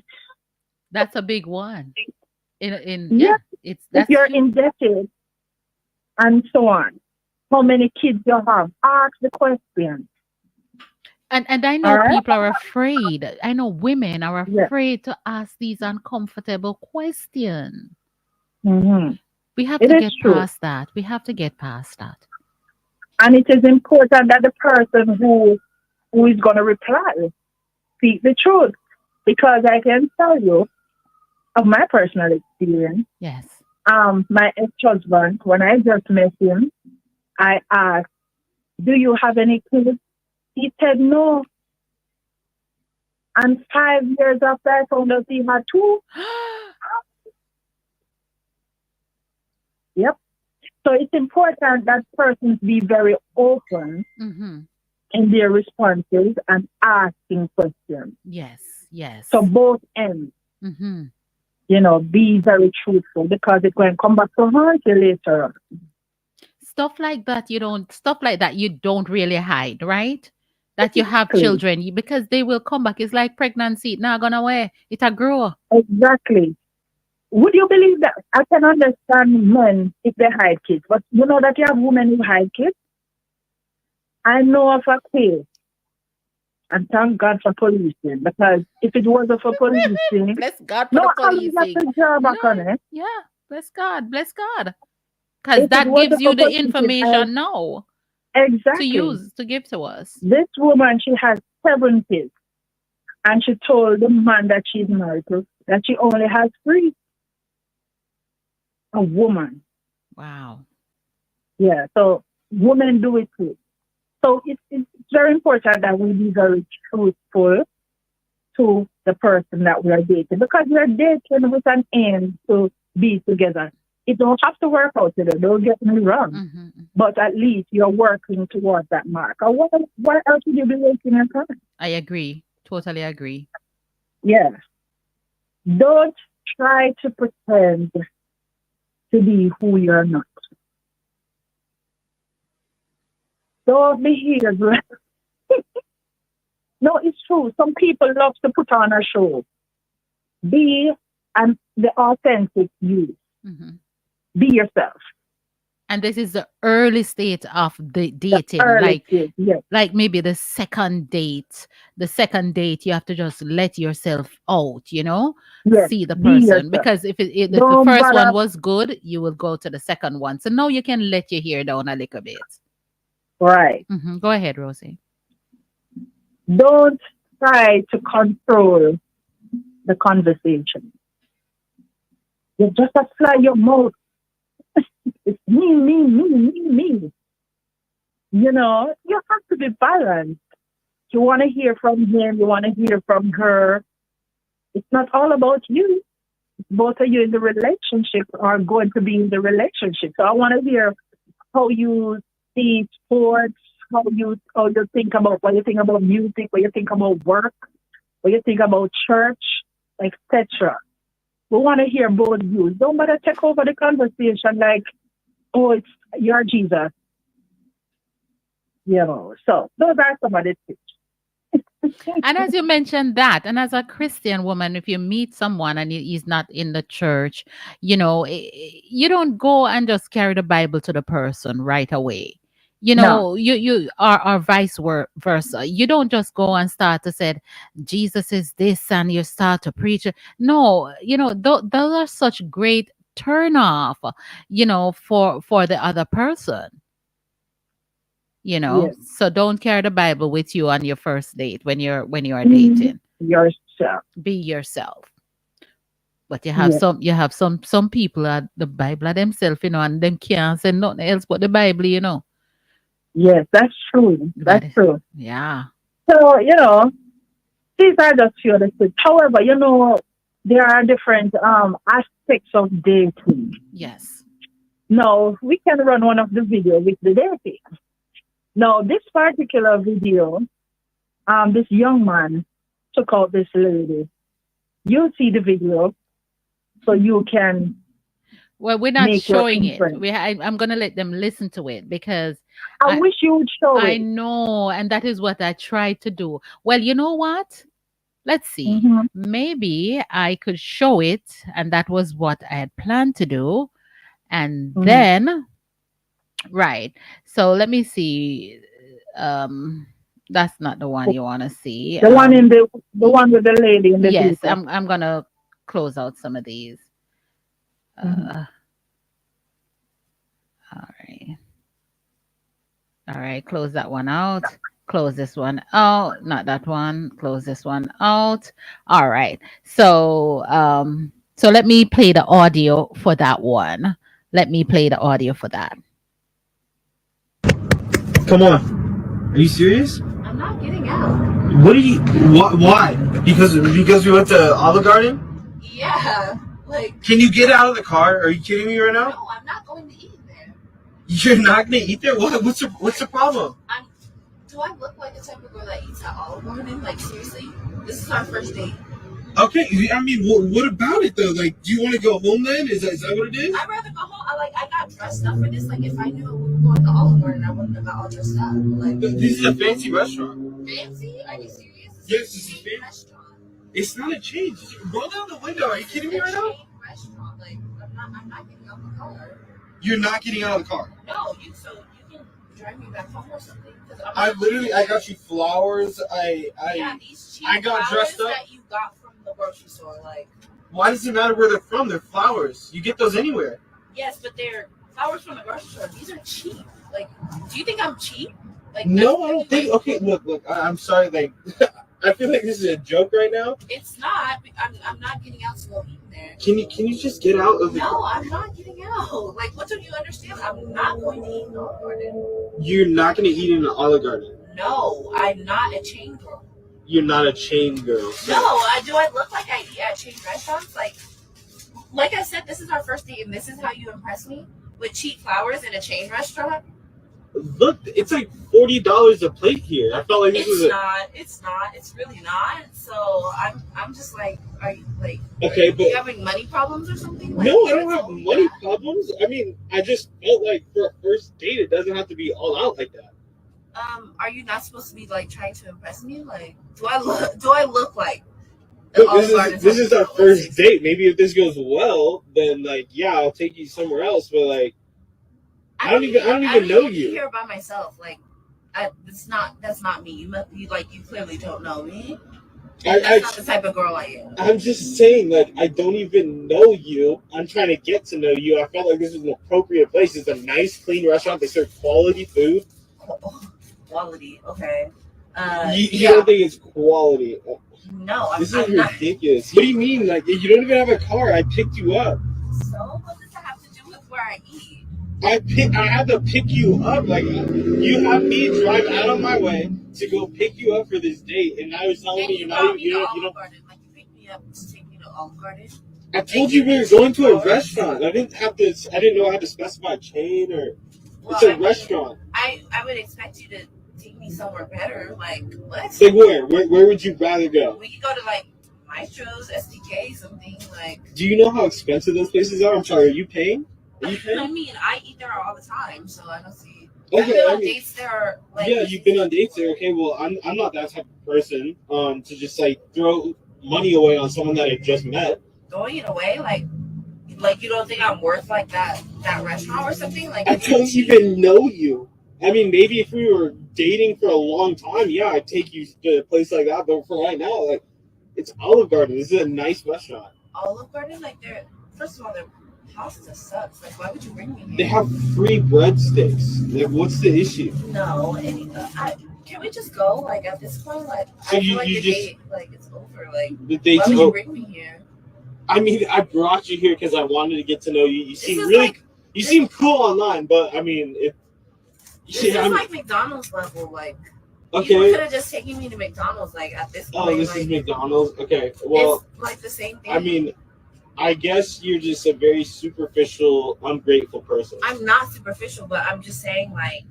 That's a big one. yeah. Yeah, it's If that's you're huge. indebted and so on. how many kids you have. Ask the question. And I All know right? people are afraid. I know women are Yeah. afraid to ask these uncomfortable questions. hmm We have It to is get true. past that. We have to get past that. And it is important that the person who is going to reply speak the truth. Because I can tell you of my personal experience, Yes. my ex-husband, when I just met him, I asked, do you have any kids? He said no. And 5 years after I found out he had two. Yep. So it's important that persons be very open Mm-hmm. in their responses and asking questions. Yes. Yes. So both ends, Mm-hmm. be very truthful because it's going to come back to haunt you later on. Stuff like that you don't really hide, right? That you have Exactly. children because they will come back. It's like pregnancy. It not gonna away. It a grow. Exactly. Would you believe that? I can understand men if they hide kids, but you know that you have women who hide kids? I know of a case, and thank God for policing, because if it wasn't for policing, Bless God for no, the I would have policing. to job back on No, it. yeah, bless God, bless God. Because If it that gives wasn't for you the policing, information now to exactly. use to give to us. This woman, she has 7 kids, and she told the man that she's married to that she only has 3. A woman. Wow. Yeah, so women do it too. So it's very important that we be very truthful to the person that we are dating, because we are dating with an aim to be together. It don't have to work out together, don't get me wrong. Mm-hmm. But at least you're working towards that mark. Or what else would you be wasting your time? I agree. Totally agree. Yeah. Don't try to pretend to be who you're not. Don't behave like no, it's true. Some people love to put on a show. Be the authentic you. Mm-hmm. Be yourself. And this is the early stage of the dating, Early stage, yes. like maybe the second date. The second date, you have to just let yourself out, Yes. see the Be person. yourself. Because if the Don't first bother. one was good, you will go to the second one. So now you can let your hair down a little bit. Right. Mm-hmm. Go ahead, Rosie. Don't try to control the conversation. You just apply your mouth. It's me. You have to be balanced. You want to hear from him, you want to hear from her. It's not all about you. Both of you in the relationship are going to be in the relationship. So I want to hear how you see sports, how you think about what you think about music, what you think about work, what you think about church, etc. We want to hear both views. Don't bother take over the conversation like, oh, you're Jesus. So those are some of the tips. And as you mentioned that, and as a Christian woman, if you meet someone and he's not in the church, you don't go and just carry the Bible to the person right away. No. You are vice versa. You don't just go and start to say Jesus is this and you start to preach it. No, those are such great turn off, for the other person. Yes. So don't carry the Bible with you on your first date when you're Mhm. dating. Yourself. Be yourself. But you have Yes. some people at the Bible themselves, and them can't say nothing else but the Bible. Yes, that's true. But That's true. yeah. So, these are just few of the tips. However, there are different aspects of dating. Yes. Now, we can run one of the videos with the dating. Now, this particular video, this young man took out this lady. You see the video, so you can. Well, we're not make your showing it. imprint. I'm going to let them listen to it because I wish you would show I it. know, and that is what I tried to do. Well, you know what? Let's see. Mhm. Maybe I could show it, and that was what I had planned to do. And Mhm. then Right. So let me see. Um, that's not the one you want to see. The one the one with the lady in the Yes, video. I'm gonna close out some of these. Mhm. All right. All right, close that one out. Close this one out. Not that one. Close this one out. All right. So let me play the audio for that one. Let me play the audio for that. Come on. Are you serious? I'm not getting out. What are you? Why? Because we went to Olive Garden? Yeah. Like, Can you get out of the car? Are you kidding me right now? no, I'm not going to eat there. You're not gonna eat there? What? What's the problem? Do I look like a type of girl that eats at Olive Garden? Like, seriously? This is our first date. Okay, I mean, what about it though? Like, do you want to go home then? Is that what it is? I'd rather go home. I got dressed up for this. Like, if I knew we were going to Olive Garden, I wouldn't have got all dressed up. Like, This is a fancy restaurant. fancy? Are you serious? Yes, it's a cheap fancy restaurant. It's not a change. Roll down the window. Are you kidding me right now? Cheap restaurant. Like, I'm not getting out the car. You're not getting out of the car. No, you can drive me back home or something. I got you flowers. These cheap I got flowers dressed up. that you got from the grocery store. Like, Why does it matter where they're from? They're flowers. You get those anywhere. yes, but they're flowers from the grocery store. These are cheap. Like, do you think I'm cheap? Like, No, I don't think. Okay, look. I'm sorry. Like, I feel like this is a joke right now. It's not. I'm not getting out to go eat there. Can you just get out of the? No, I'm not getting out. Like, what don't you understand? I'm not going to eat in Olive Garden. You're not gonna eat in an Olive Garden. No, I'm not a chain girl. You're not a chain girl. So. No, do I look like I eat at chain restaurants? Like I said, this is our first date, and this is how you impress me with cheap flowers in a chain restaurant. Look, it's like $40 a plate here. I felt like this was It's not. It's really not. So I'm just like, are you like? Okay, Are but you having money problems or something? Like, no, I don't have money problems. I mean, I just felt like for a first date, it doesn't have to be all out like that. Are you not supposed to be like trying to impress me? Like, do I look like? Look, this is our first date. Maybe if this goes well, then like, yeah, I'll take you somewhere else. But like, I don't even know you. I'm here by myself. Like, that's not me. You clearly don't know me. That's not the type of girl I am. I'm just saying, like, I don't even know you. I'm trying to get to know you. I felt like this was an appropriate place. It's a nice, clean restaurant. They serve quality food. Quality, okay. You don't think it's quality? No, this is ridiculous. What do you mean? Like, you don't even have a car. I picked you up. So what does that have to do with where I eat? I had to pick you up. Like, you have me drive out of my way to go pick you up for this date, and now you're telling me you don't. Like, you picked me up to take me to Olive Garden. I told you we were going to a restaurant. I didn't know I had to specify chain or. It's a restaurant. I would expect you to take me somewhere better. Like, what? Like where? Where would you rather go? We could go to like Maestro's, SDK, something like. Do you know how expensive those places are? I'm sorry. Are you paying? I mean, I eat there all the time, so I don't see. Okay, I've been on dates there. Like, yeah, you've been on dates there. Okay, well, I'm not that type of person. To just like throw money away on someone that I just met. Throwing it away, like you don't think I'm worth like that restaurant or something? Like, I don't even know you. I mean, maybe if we were dating for a long time, yeah, I'd take you to a place like that. But for right now, like, it's Olive Garden. This is a nice restaurant. Olive Garden, like, first of all, their pasta sucks. Like, why would you bring me here? They have free breadsticks. Like, what's the issue? No, can we just go? Like, at this point, like, so I feel like the date, like, it's over. Like, the date's why would you bring me here? I mean, I brought you here because I wanted to get to know you. You seem you seem cool online, but I mean, this is like McDonald's level. Like, okay, you could have just taken me to McDonald's. Like, at this point. Oh, this is McDonald's. Okay, well, it's like the same thing. I mean, I guess you're just a very superficial, ungrateful person. I'm not superficial, but I'm just saying, like,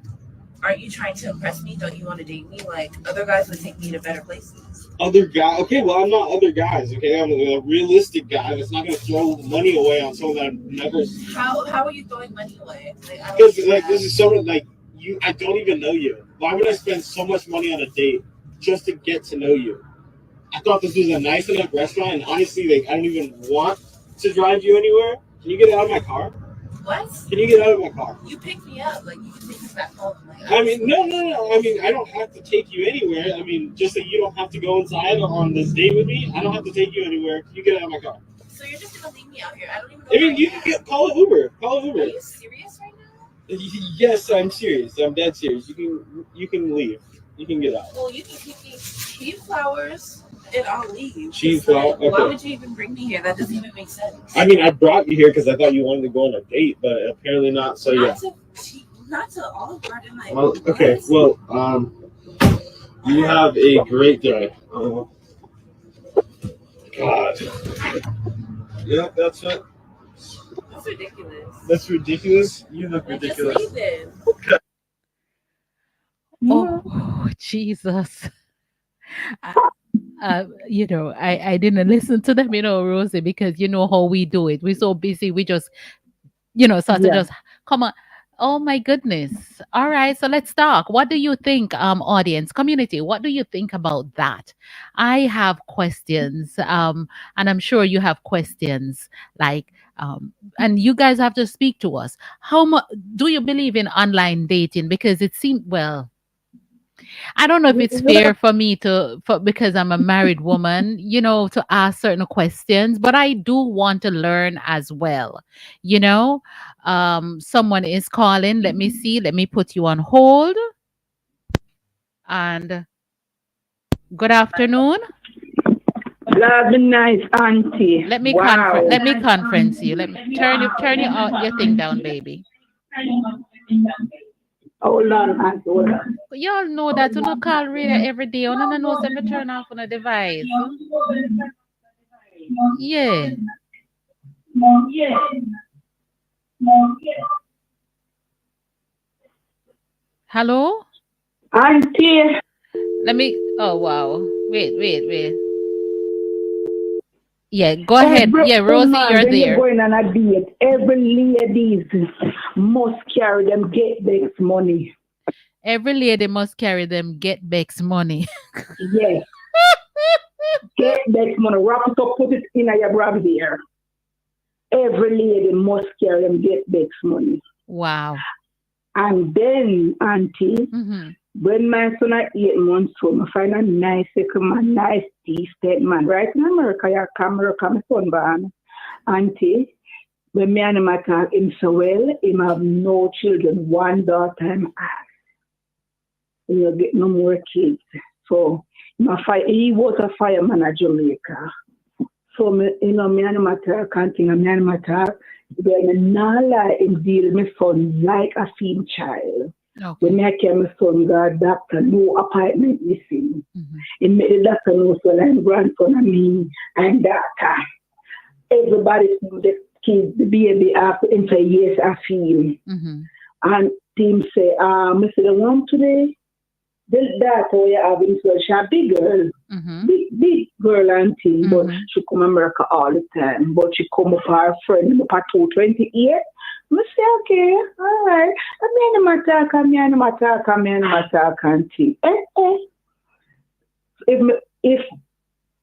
aren't you trying to impress me? Don't you want to date me? Like, other guys would take me to better places. Other guy? Okay, well, I'm not other guys. Okay, I'm a realistic guy that's not going to throw money away on someone that I've never. How are you throwing money away? Because this is someone like you. I don't even know you. Why would I spend so much money on a date just to get to know you? I thought this was a nice enough restaurant, and honestly, like, I don't even want to drive you anywhere. Can you get out of my car? What? Can you get out of my car? You picked me up. Like, you can take me back home. Like, I mean, no. I mean, I don't have to take you anywhere. I mean, just that you don't have to go inside on this date with me. I don't have to take you anywhere. Can you get out of my car? So you're just gonna leave me out here? I don't even know. I mean, you can call an Uber. Call an Uber. Are you serious right now? Yes, I'm serious. I'm dead serious. You can leave. You can get out. Well, you can keep me cheap flowers and I'll leave. Cheap flowers? Okay. Why would you even bring me here? That doesn't even make sense. I mean, I brought you here because I thought you wanted to go on a date, but apparently not. So yeah. Not to Olive Garden. Like, Well, okay. Well, you have a great day. God. Yeah, that's it. That's ridiculous. That's ridiculous. You look Like, ridiculous. just leave it. Oh, Jesus. You know, I didn't listen to them, you know, Rosie, because you know how we do it. We're so busy. We just, you know, sort of just come on. Oh my goodness. All right. So let's talk. What do you think, audience, community? What do you think about that? I have questions. And I'm sure you have questions like, and you guys have to speak to us. How much do you believe in online dating? Because it seemed, well, I don't know if it's fair for me because I'm a married woman, you know, to ask certain questions, but I do want to learn as well. You know, someone is calling. Let me see. Let me put you on hold. And good afternoon. Love nice auntie. Let me Wow. let me conference you. Let me turn your thing down, baby. Hold on, auntie. Hold on. Y'all know that you don't call radio every day. You don't know them to turn off on a device. Yeah. Hello? Auntie. Let me. Oh wow. Wait. Yeah, go ahead. Yeah, Rosie, you're when there. You're going on a date. Every ladies must carry them get this money. Every lady must carry them get Bex money. Yes. Get this money. Wrap it up, put it in your grab here. Every lady must carry them get this money. Wow. And then, auntie, when my son at 8 months old, I find a nice man, nice decent man. Right in America, I come America, my son born. Auntie, when me and him talk, him so well, him have no children, one daughter I'm asked. He'll get no more kids. So he was a fireman at Jamaica. So me and him talk, can't think of me and him talk. When I like him deal with my son like a seen child. Okay. When I came my son got doctor, no appointment missing. He made the doctor know so I'm grandson and me and doctor. Everybody see the kid, the baby after him say yes, I feel. And team say, Mr. The one today, this daughter we have in so she a big girl. Big girl auntie, but she come to America all the time. But she come with her friend up at 228. I say, okay, all right. I'm in my talk, auntie. If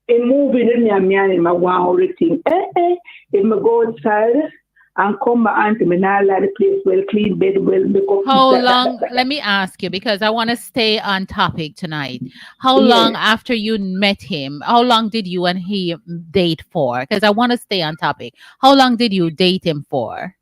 moving in me my wow thing. If me go outside and come back, auntie, me not like the place well clean, bed well make up. How long? Let me ask you because I want to stay on topic tonight. How long after you met him? How long did you and he date for? Because I want to stay on topic. How long did you date him for?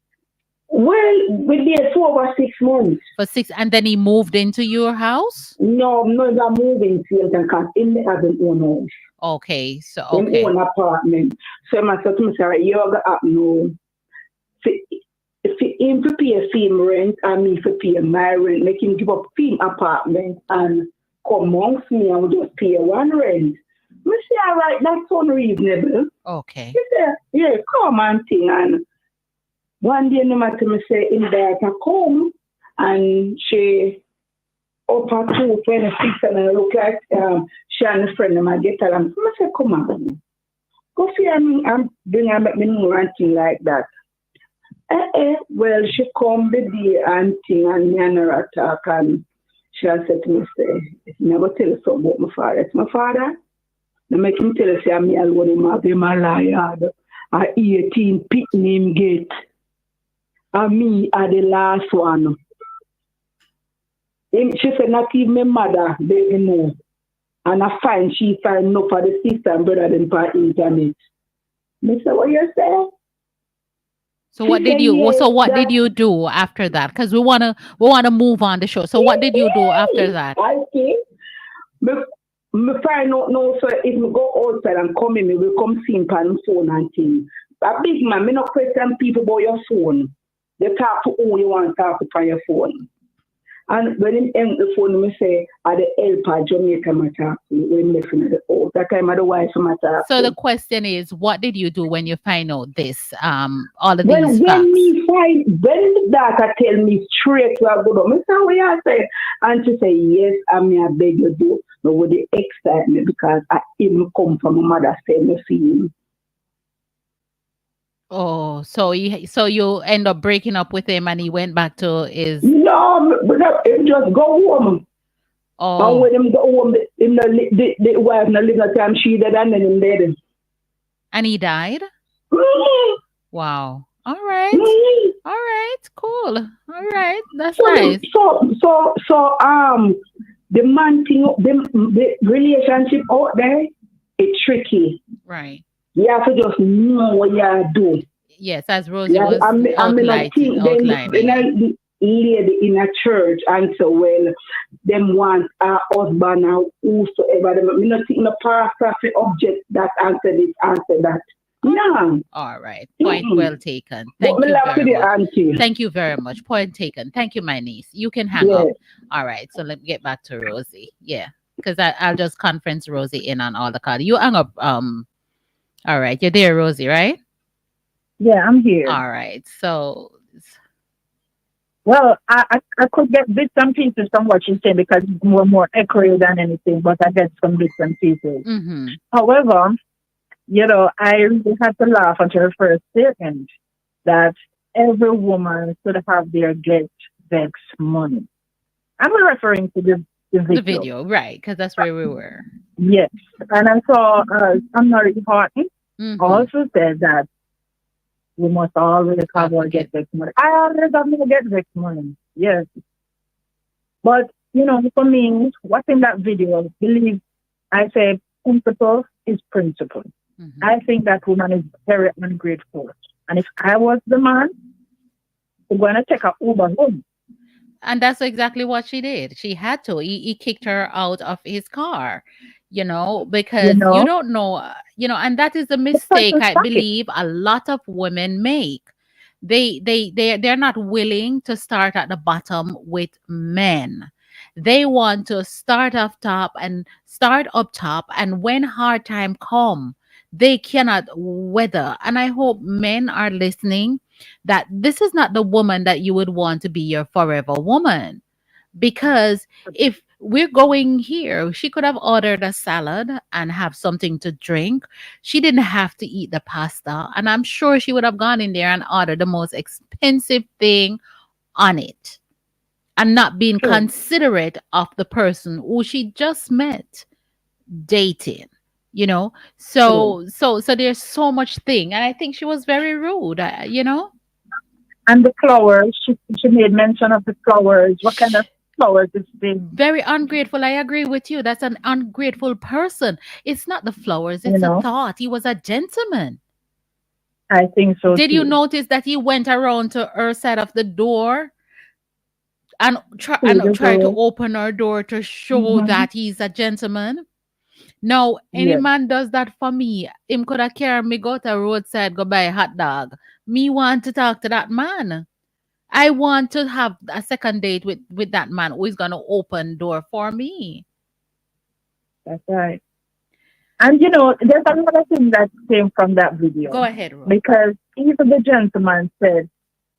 Well, we did for over 6 months. For 6, and then he moved into your house? No, not moving to because he has an own house. Okay, so okay. Own apartment. So I said to myself, you're going to know. If him to pay film rent and me to pay my rent, make him give up film apartment and come amongst me and we just pay one rent. I say, all right, that's unreasonable. Okay. He said, yeah, come and thing. And one day, no matter me say, in there to come, and she up at 2:26 and I look like she and a friend of mine get her. And I say, come on, go see me and bring her back me more and thing like that. Well, she come the day and thing and me and her talk and she said to me, say, if you never tell us something about my father, it's my father. I make him tell us, say, me alone him have him a liar. A 18 pit name gate. and me are the last one. She said, not even my mother, they know. And I find she find no for the sister and brother than for internet. I said, what you say? So what did you? So what did you do after that? Because we wanna move on the show. So what did you do after that? I see. Me find out now, so if we go outside and come in, we will come see him on phone and things. A big man, me no question people about your phone. They talk to who you want to talk to on your phone. And when him end the phone, me say, "Are the helper Jamaica matter?" When listen to the house, that time of the wife matter. So the question is, what did you do when you find out this? All of When these facts. when the daughter tell me straight to go down, me say, "What you say?" And she say, "Yes, I beg you do." No, would they excite me because I even come from my mother say me see him. Oh, so you end up breaking up with him, and he went back to his. No, but him just go home. Oh. And when him go home, the wife no live no time she dead and then him dead. And he died? Wow. All right. All right. Cool. All right. That's nice. So the man thing, the relationship out there, it's tricky. Right. You have to just know what you do. Yes, as Rosie was outlining. Then lady in a church and so well, them want a husband or whosoever. Me not think no paragraph object that answer this, answer that. No. All right. Point well taken. Thank you very much. Thank you very much. Point taken. Thank you, my niece. You can hang up. All right. So let me get back to Rosie. Yeah. Because I'll just conference Rosie in on all the cards. You hang up. All right. You're there, Rosie, right? Yeah, I'm here. All right. So. Well, I could get bits and pieces from what she's saying because it's more echoey than anything, but I get some bits and pieces. Mm-hmm. However, I really had to laugh at her first statement that every woman should have their get vex money. I'm referring to the video. The video, right, because that's where we were. Yes. And I saw Amari Horton also said that we must always have our get vex money. I always have my get vex money. Yes. But, for me, what's in that video, I say principle is principle. Mm-hmm. I think that woman is very ungrateful. And if I was the man, I'm going to take her Uber home. And that's exactly what she did. She had to. He kicked her out of his car, because you don't know, and that is a mistake I believe a lot of women make. They're not willing to start at the bottom with men. They want to start up top, and when hard time come, they cannot weather. And I hope men are listening that this is not the woman that you would want to be your forever woman. Because if we're going here, she could have ordered a salad and have something to drink. She didn't have to eat the pasta. And I'm sure she would have gone in there and ordered the most expensive thing on it and not being considerate of the person who she just met dating. So there's so much thing, and I think she was very rude. And the flowers, she made mention of the flowers. What kind of flowers is being? Very ungrateful. I agree with you. That's an ungrateful person. It's not the flowers. It's a thought. He was a gentleman. I think so. Did you notice that he went around to her side of the door and tried to open her door to show that he's a gentleman? Now, any man does that for me, him could have carried me go to the roadside, go buy a hot dog. Me want to talk to that man. I want to have a second date with that man who is going to open door for me. That's right. And, there's another thing that came from that video. Go ahead, Rose. Because even the gentleman said,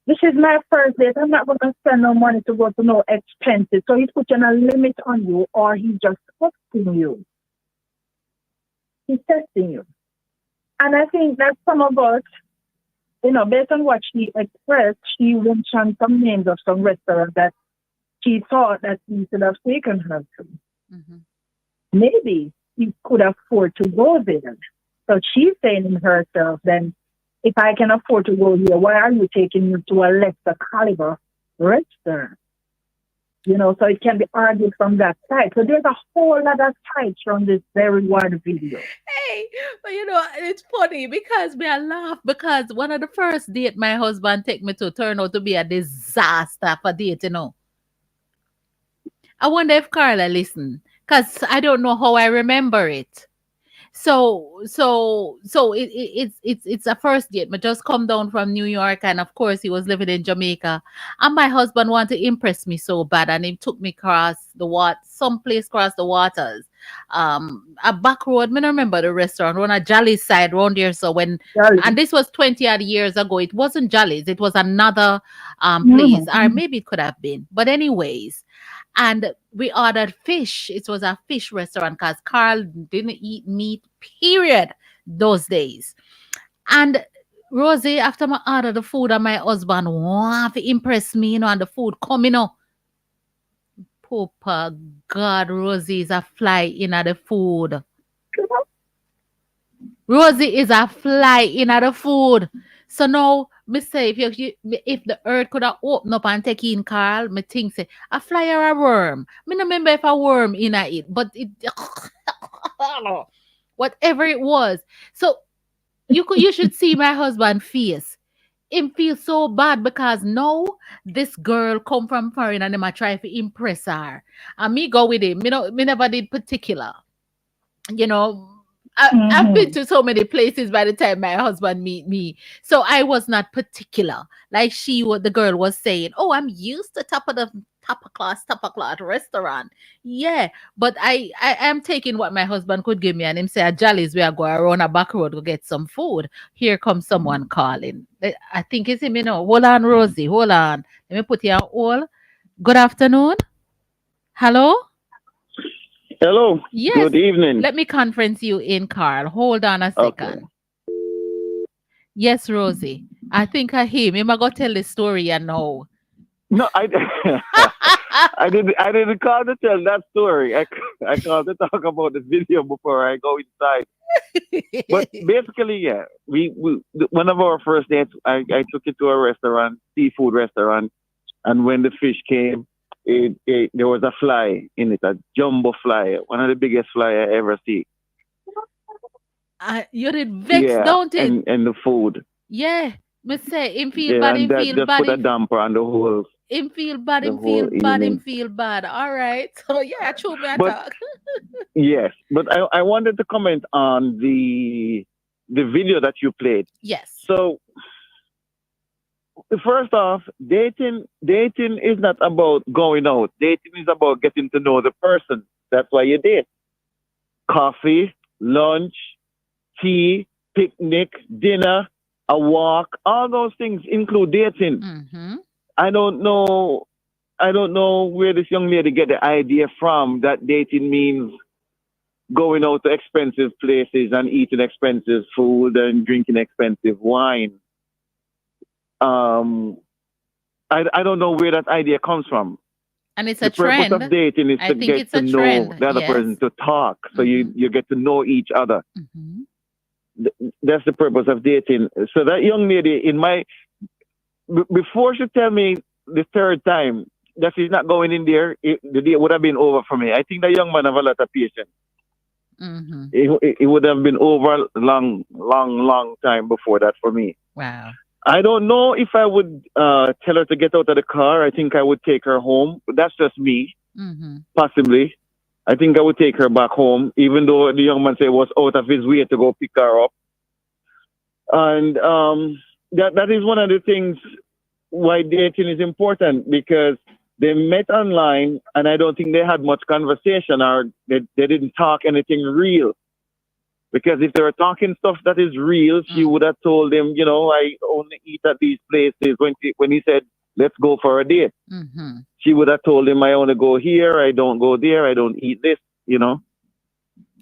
this is my first date. I'm not going to spend no money to go to no expenses. So he's putting a limit on you, or he's just testing you. He's testing you. And I think that some of us, based on what she expressed, she mentioned some names of some restaurants that she thought that he should have taken her to. Mm-hmm. Maybe he could afford to go there. So she's saying in herself, then if I can afford to go here, why are you taking me to a lesser caliber restaurant? You know, so it can be argued from that side. So there's a whole lot of sides from this very one video. Hey, but you know, it's funny because me I laugh because one of the first date my husband take me to turned out to be a disaster for date, you know. I wonder if Carla listened, because I don't know how I remember it. It's a first date. I just come down from New York, and of course he was living in Jamaica. And my husband wanted to impress me so bad, and he took me across the someplace across the waters. A back road. I don't remember the restaurant on a Jolly side round there. So and this was 20 odd years ago. It wasn't Jolly's, it was another place, or maybe it could have been. But anyways. And we ordered fish. It was a fish restaurant because Carl didn't eat meat, period, those days. And Rosie, after I ordered the food, and my husband want to impress me, you know, and the food coming up. Papa God, Rosie is a fly in at the food. Rosie is a fly in at the food. So now, me say, if the earth could have opened up and take in Carl, me think say, a fly or a worm. Me no remember if a worm in it, but it, whatever it was. So you should see my husband's face. Him feel so bad because now this girl come from foreign and them a try to impress her. And me go with him. Me never did particular. You know, I've been to so many places by the time my husband meet me. So I was not particular. Like the girl was saying, oh, I'm used to top of class restaurant. Yeah. But I am taking what my husband could give me, and him say, Jolly's, we are going around a back road to get some food. Here comes someone calling. I think it's him, you know. Hold on, Rosie. Hold on. Let me put you on hold. Good afternoon. Hello? Hello. Yes. Good evening. Let me conference you in, Carl. Hold on a second. Okay. Yes, Rosie. I think I him. Him I go tell the story, you know. No, I didn't call to tell that story. I called to talk about the video before I go inside. But basically, yeah, we one of our first dates, I took it to a restaurant, seafood restaurant, and when the fish came, there was a fly in it, a jumbo fly, one of the biggest fly I ever see. You did vex, don't it? And the food. Yeah, me say him feel bad, him feel just bad. Put a damper on the whole. Him feel bad, him feel bad, him feel bad. All right. So yeah, true me talk. Yes, but I wanted to comment on the video that you played. Yes. So first off, dating is not about going out. Dating is about getting to know the person. That's why you date. Coffee, lunch, tea, picnic, dinner, a walk, all those things include dating. Mm-hmm. I don't know where this young lady get the idea from that dating means going out to expensive places and eating expensive food and drinking expensive wine. I don't know where that idea comes from. And it's a trend. The purpose of dating is to get to know the other person, to talk, so you get to know each other. Mm-hmm. That's the purpose of dating. So that young lady, before she tell me the third time that she's not going in there, the date would have been over for me. I think the young man have a lot of patience. Mm-hmm. It would have been over long time before that for me. Wow. I don't know if I would tell her to get out of the car. I think I would take her home. But that's just me. Mm-hmm. Possibly. I think I would take her back home, even though the young man said was out of his way to go pick her up. And that is one of the things why dating is important, because they met online and I don't think they had much conversation, or they didn't talk anything real. Because if they were talking stuff that is real, she would have told him, you know, I only eat at these places. When he said, let's go for a date, mm-hmm. she would have told him, I only go here, I don't go there, I don't eat this, you know.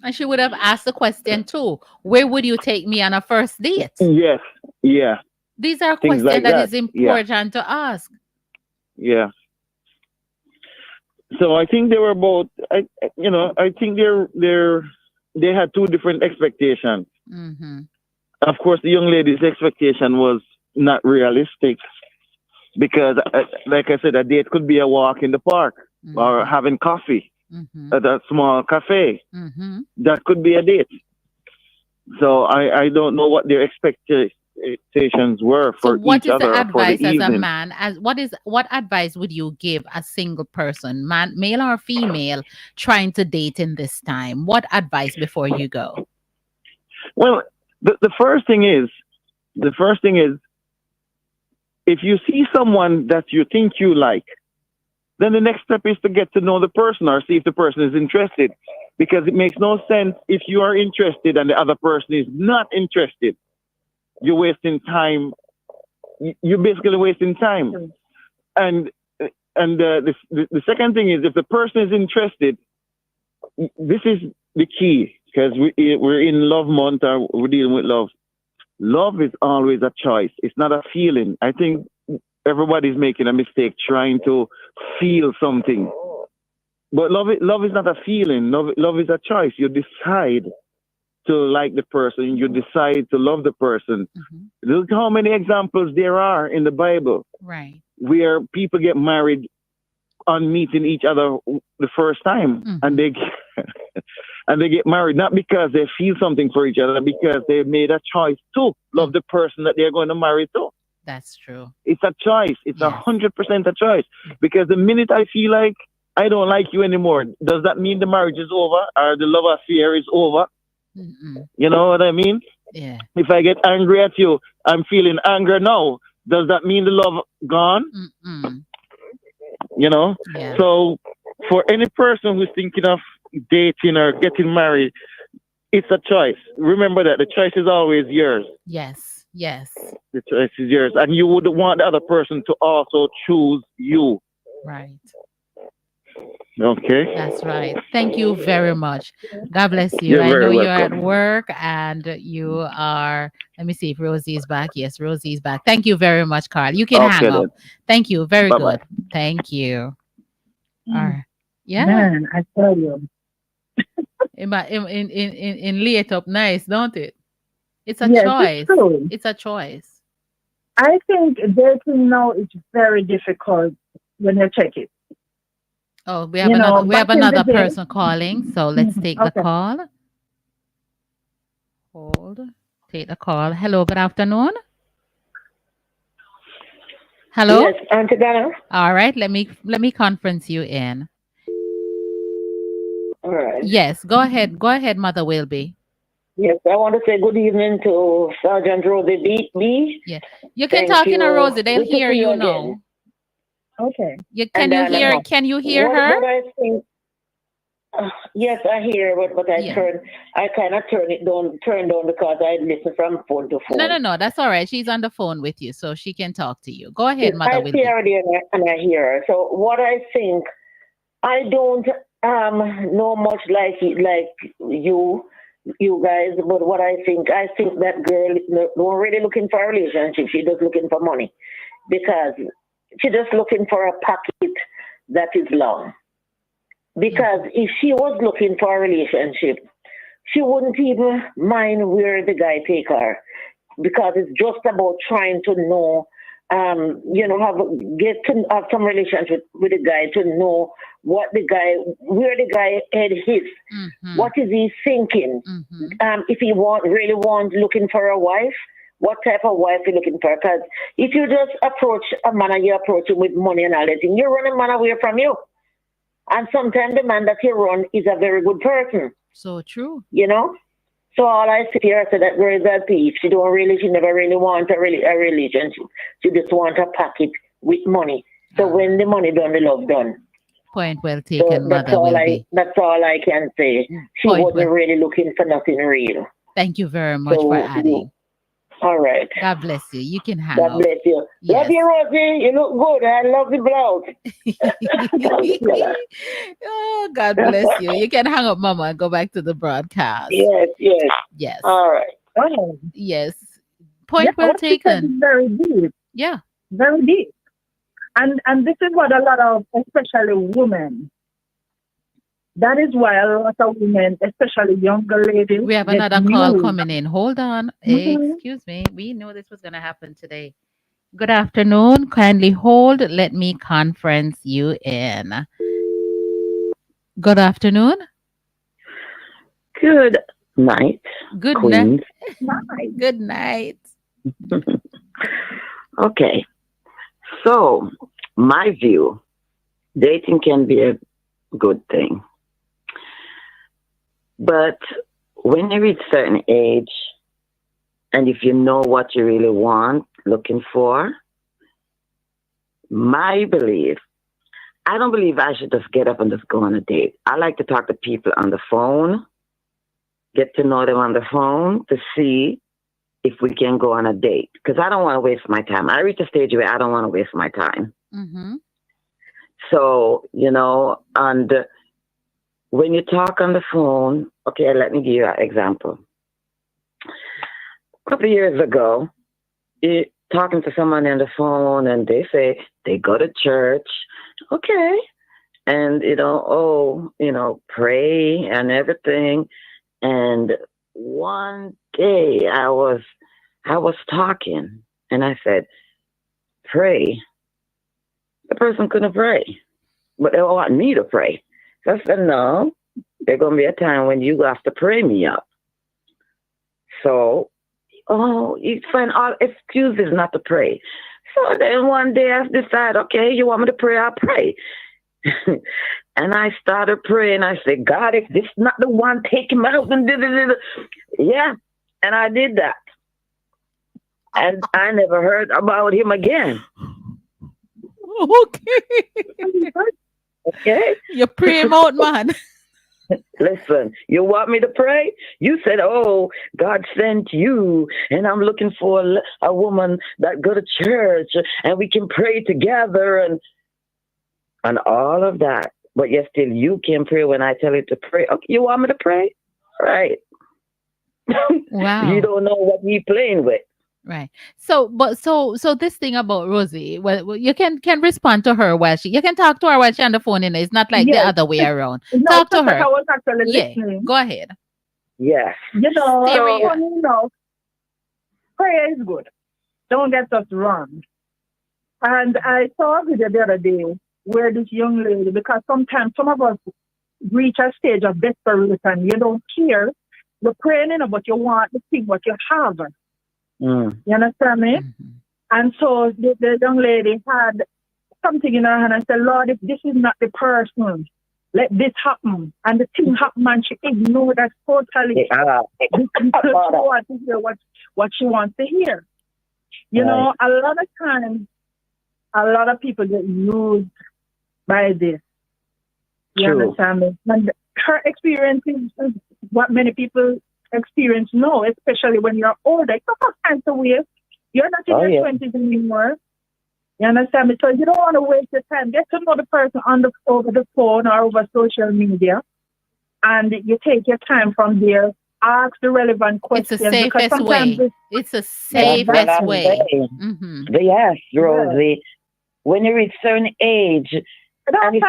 And she would have asked the question too, where would you take me on a first date? Yes, yeah. These are Things questions like that is important to ask. Yeah. So I think they were both, I think they had two different expectations. Mm-hmm. Of course, the young lady's expectation was not realistic because, like I said, a date could be a walk in the park or having coffee at a small cafe. That could be a date. So I don't know what their expectations were for what each is the other for the advice as a evening. man? What advice would you give a single person, man, male or female, trying to date in this time? What advice before you go? Well, the first thing is, if you see someone that you think you like, then the next step is to get to know the person or see if the person is interested. Because it makes no sense if you are interested and the other person is not interested. You're wasting time. You're basically wasting time. And the second thing is, if the person is interested, this is the key, because we're in love month, or we're dealing with love. Love is always a choice. It's not a feeling. I think everybody's making a mistake trying to feel something. But love is not a feeling. Love is a choice. You decide to like the person. You decide to love the person. Look how many examples there are in the Bible. Right. Where people get married on meeting each other the first time, and they get married not because they feel something for each other, because they made a choice to love the person that they're going to marry to. That's true. It's a choice. It's 100% a choice. Because the minute I feel like I don't like you anymore, does that mean the marriage is over or the love affair is over? You know what I mean? Yeah. If I get angry at you, I'm feeling anger now. Does that mean the love gone? You know? Yeah. So for any person who's thinking of dating or getting married, it's a choice. Remember that the choice is always yours. Yes. Yes. The choice is yours. And you would want the other person to also choose you. Right. Okay. That's right. Thank you very much. God bless you. You're I know very you're at welcome. work and you are. Let me see if Rosie is back. Yes, Rosie is back. Thank you very much, Carl. You can hang Okay up. then. Thank you. Very Bye-bye. good. Thank you. All right. Yeah. Man, I tell you. In late up nice, don't it? It's a Yes, choice. it's true. It's a choice. I think dating now is very difficult when you check it. Oh, we have You know, another back in the day- person calling. So let's take the Okay. call. Hold. Take the call. Hello, good afternoon. Hello? Yes, Auntie Donna. All right, let me conference you in. All right. Yes, go ahead. Go ahead, Mother Wilby. Yes, I want to say good evening to Sergeant Rosie B. Yeah. You can Thank talk in a you. Rosie. They'll Good to hear see you you now. again. Okay. Can you hear her? What I think, yes, I hear, but I Yeah. I kind of turn down because I listen from phone to phone. No. That's all right. She's on the phone with you, so she can talk to you. Go ahead, Yes, Mother I Wilby. see already and I hear her. So what I think, I don't know much like you guys, but what I think that girl not really looking for a relationship. She's just looking for money, because she's just looking for a pocket that is long. Because if she was looking for a relationship, she wouldn't even mind where the guy take her, because it's just about trying to know, get to have some relationship with the guy, to know where the guy head is, what is he thinking, if he really want looking for a wife, what type of wife he looking for. Because if you just approach a man and you approach him with money and all that thing, you run a man away from you. And sometimes the man that you run is a very good person. So true. You know? So all I sit here, I say that girl is a thief. She never really want a relationship. She just want a pocket with money. So when the money done, the love done. Point well taken, So Mother Wilby. that's all I can say. She Point wasn't well. really looking for nothing real. Thank you very much So, for adding. All right. God bless you. You can hang God up. bless you. Yes. Love you, Rosie. You look good. I love the blouse. Oh, God bless you. You can hang up, Mama, and go back to the broadcast. Yes. Yes. All right. Oh. Yes. Point well what she said is taken. very deep. Yeah. Very deep. And this is what a lot of, especially women, That is why a lot of women, especially younger ladies, We have get another call used. coming in. Hold on. Mhm. Excuse me. We knew this was going to happen today. Good afternoon. Kindly hold. Let me conference you in. Good afternoon. Good night, Good Queens. night. Good night. Okay, so my view, dating can be a good thing. But when you reach certain age, and if you know what you really want, looking for, my belief, I don't believe I should just get up and just go on a date. I like to talk to people on the phone, get to know them on the phone to see if we can go on a date. Because I don't want to waste my time. I reach a stage where I don't want to waste my time. Mm-hmm. So, and when you talk on the phone, okay, let me give you an example. A couple of years ago, talking to someone on the phone and they say they go to church, okay, and, pray and everything. And one day I was talking and I said, pray. The person couldn't pray, but they want me to pray. So I said, no, there's going to be a time when you have to pray me up. So, you find all excuses not to pray. So then one day I decided, okay, you want me to pray, I'll pray. And I started praying. I said, God, if this is not the one, take him out. And yeah, and I did that. And I never heard about him again. Okay. Okay. You pray him out, man. Listen, you want me to pray? You said, oh, God sent you, and I'm looking for a woman that go to church, and we can pray together, and all of that. But yet still you can pray when I tell you to pray. Okay, you want me to pray? Right. Wow. You don't know what you're playing with. Right. So this thing about Rosie, well you can respond to her while you can talk to her while she's on the phone, It's not like the Yes. other way around. No, Talk to just like her. I was actually Yeah. listening. Go ahead. Yes. So, prayer is good. Don't get us wrong. And I saw a video the other day where this young lady, because sometimes some of us reach a stage of desperation. You don't care. You're praying, but you want to see what you have. Mm. You understand me? Mm-hmm. And so the young lady had something in her hand and said, Lord, if this is not the person, let this happen. And the thing happened and she ignored that totally. Because she wants to hear what she wants to hear. You know, a lot of times, a lot of people get used by this. You understand me? And her experience is what many people experience now, especially when you're older. It's not time to waste. You're not in your 20s anymore. You understand me? So you don't want to waste your time. Get to know the person over the phone or over social media. And you take your time from there. Ask the relevant questions. It's the safest way. It's the safest way. Mm-hmm. Yes, Rosie. When you reach a certain age, and if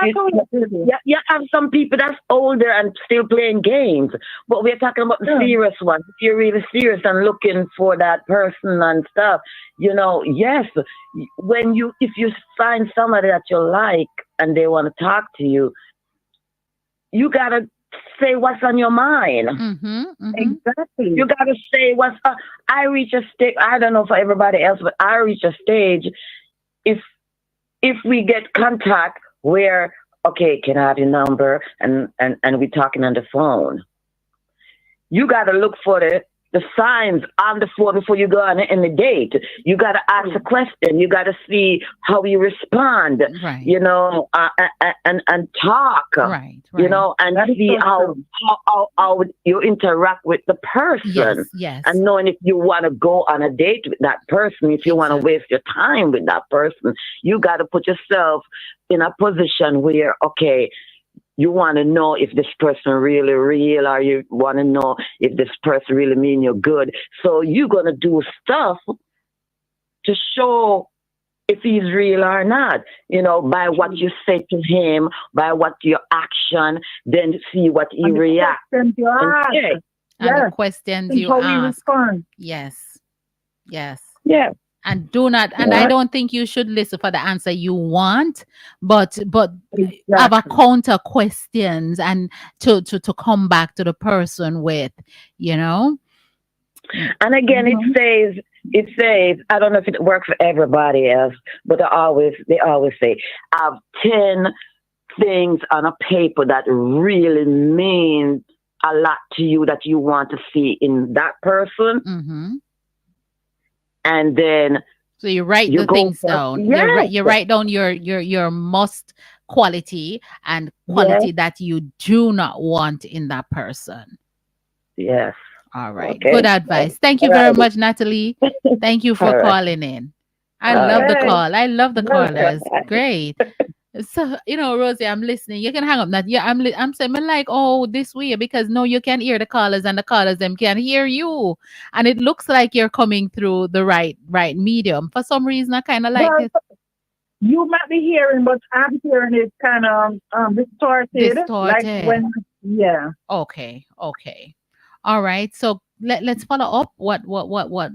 you have some people that's older and still playing games, but we're talking about the serious ones. If you're really serious and looking for that person and stuff, yes, if you find somebody that you like and they want to talk to you, you gotta say what's on your mind. Mm-hmm, mm-hmm. Exactly. You gotta say what's. I reach a stage. I don't know for everybody else, but I reach a stage. If we get contact where, okay, can I have your number? And we're talking on the phone. You got to look for the signs on the phone before you go on in the date. You got to ask a question. You got to see how you respond, right. And talk, right. And see how you interact with the person. Yes. And knowing if you want to go on a date with that person, if you want to waste your time with that person, you got to put yourself in a position where, okay, you want to know if this person really real, or you want to know if this person really mean you're good. So you're going to do stuff to show if he's real or not. You know, by what you say to him, by what your action, then see what he And the reacts. questions you And ask. check. And the Yes. questions And you how we ask. respond. Yes. Yes. Yeah. And do not, and I Yeah. don't think you should listen for the answer you want, but have a Exactly. counter questions and to come back to the person with, you know. And again, Mhm. it says, I don't know if it works for everybody else, but they always say, have 10 things on a paper that really mean a lot to you that you want to see in that person. Mm-hmm. And then So you write you the go things for, down. yes, You write down your must quality and yes, quality that you do not want in that person. yes. All right. Okay. Good advice. Thank you All very right. much, Natalie. Thank you for All right. calling in. I All love the right. call. I love the Welcome. callers. Great. So, Rosie, I'm listening. You can hang up that. Yeah, I'm saying, I'm like, oh, this way, because no, you can hear the callers and the callers them can hear you. And it looks like you're coming through the right medium. For some reason, I kind of like Well, it you might be hearing, but I'm hearing it kind of distorted. Like distorted. when, yeah. Okay. All right. So let's follow up what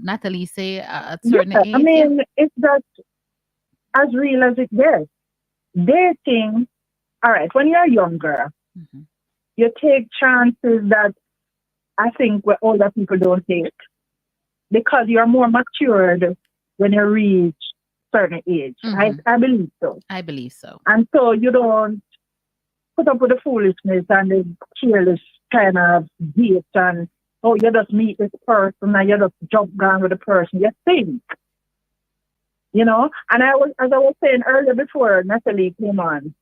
Natalie say at certain Yeah. I age. Yeah. mean, it's just as real as it gets. Dating, all right, when you're younger, Mhm. you take chances that I think what older people don't take because you're more matured when you reach certain age. Mhm. I believe so. I believe so. And so you don't put up with the foolishness and the careless kind of dates and, oh, you just meet this person and you just jump down with the person. You think, and as I was saying earlier before Natalie came on,